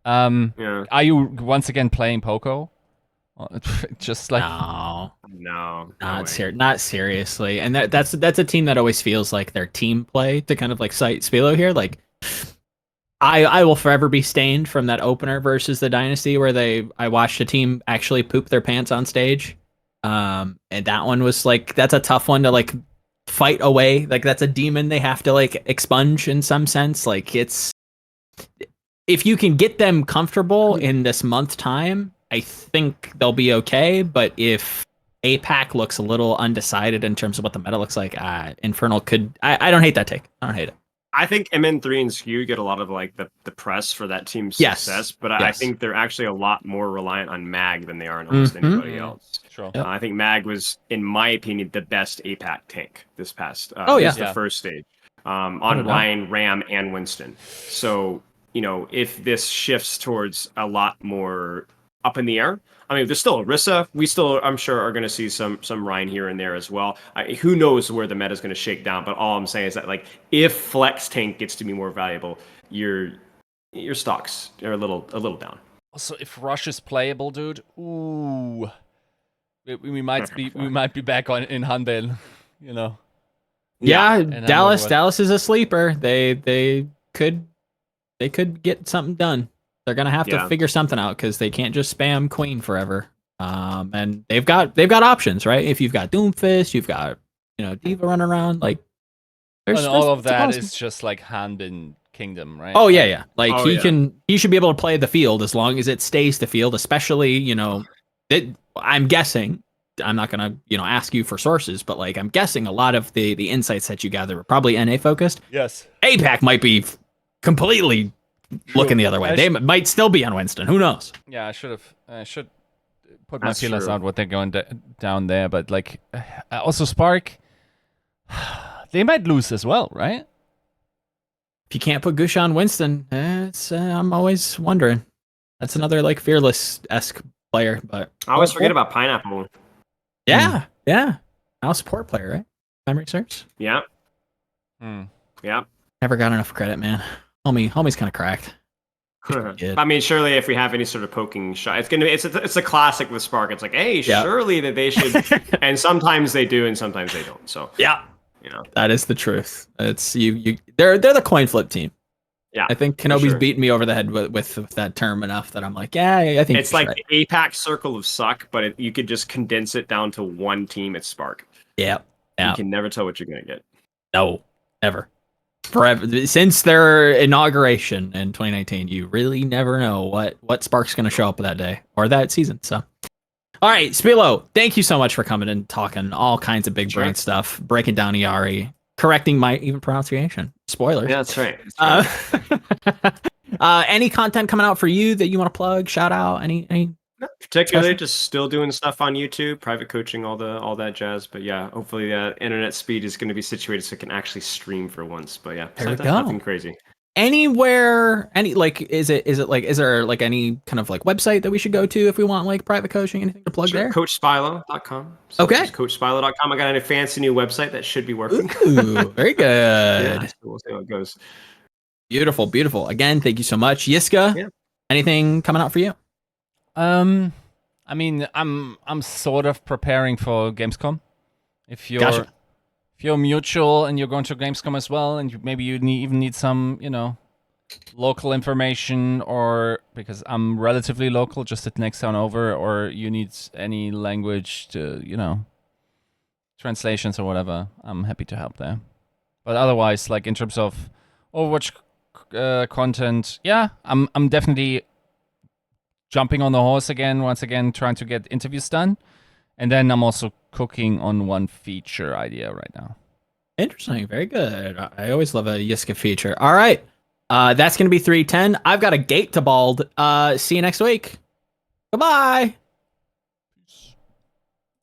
Are you once again playing Poco? Just like no, not seriously. And that's a team that always feels like their team play, to kind of like cite Spilo here. Like, I will forever be stained from that opener versus the Dynasty, where I watched a team actually poop their pants on stage. And that one was like, that's a tough one to like fight away. Like, that's a demon they have to like expunge in some sense. Like, it's, if you can get them comfortable in this month time, I think they'll be okay. But if APAC looks a little undecided in terms of what the meta looks like, Infernal could. I don't hate that take. I don't hate it. I think MN3 and Skew get a lot of like the press for that team's success, but I think they're actually a lot more reliant on Mag than they are on almost anybody else. Sure. I think Mag was, in my opinion, the best APAC tank this past. The first stage on Ryan, Ram, and Winston. So, you know, if this shifts towards a lot more up in the air, I mean, there's still Orisa. We still, I'm sure, are going to see some Ryan here and there as well. Who knows where the meta is going to shake down? But all I'm saying is that, like, if Flex Tank gets to be more valuable, your stocks are a little down. Also, if Rush is playable, dude, ooh, we might be back in Hanbel, you know. Yeah, And I'm Dallas. with- Dallas is a sleeper. They could get something done. They're gonna have to figure something out because they can't just spam Queen forever. And they've got options, right? If you've got Doomfist, you've got Diva running around. Like, and all of that awesome. is just like Hanbin Kingdom, right? Oh yeah. Like Oh, he should be able to play the field as long as it stays the field. Especially I'm guessing. I'm not gonna ask you for sources, but like I'm guessing a lot of the insights that you gather are probably NA focused. Yes. APAC might be completely looking the other way. They might still be on Winston. Who knows? Yeah, I should put That's my feelers true. out what they're going down there, but like also Spark, they might lose as well, right? If you can't put Gusha on Winston, it's I'm always wondering. That's another like Fearless-esque player, but I always forget about Pineapple. yeah. Now support player, right? Memory serves. Yeah. Hmm. Yeah. Never got enough credit, man. Homie's kind of cracked. I mean, surely if we have any sort of poking shot, it's a classic with Spark. It's like, hey, Yeah. surely that they should, and sometimes they do, and sometimes they don't. So Yeah, you know, that is the truth. It's you. They're the coin flip team. yeah. I think Kenobi's sure. beaten me over the head with that term enough that I'm like, yeah, I think It's you're like right. the APAC circle of suck, but you could just condense it down to one team. It's Spark. Yeah. You can never tell what you're gonna get. No, never. Forever since their inauguration in 2019, you really never know what Spark's going to show up that day or that season. So, all right, Spilo, thank you so much for coming and talking all kinds of big brain stuff, breaking down Illari, correcting my even pronunciation. Spoilers. Yeah, that's right. Any content coming out for you that you want to plug? Shout out? Any? Particularly, just still doing stuff on YouTube, private coaching, all that jazz. But yeah, hopefully the internet speed is going to be situated so it can actually stream for once. But yeah, There we besides that, go. nothing crazy. Anywhere, is there like any kind of like website that we should go to if we want like private coaching? Anything to plug there? CoachSpilo.com. So Okay. CoachSpilo.com. I got a fancy new website that should be working. Ooh, very good. Yeah, so we'll see how it goes. Beautiful. Again, thank you so much, Yiska. Yeah. Anything coming out for you? I mean, I'm sort of preparing for Gamescom. If you're mutual and you're going to Gamescom as well, and maybe you even need some, local information, or because I'm relatively local, just the next town over, or you need any language to, translations or whatever, I'm happy to help there. But otherwise, like in terms of Overwatch content, yeah, I'm definitely jumping on the horse once again, trying to get interviews done. And then I'm also cooking on one feature idea right now. Interesting. Very good. I always love a Yiska feature. All right. That's going to be 310. I've got a gate to bald. See you next week. Goodbye.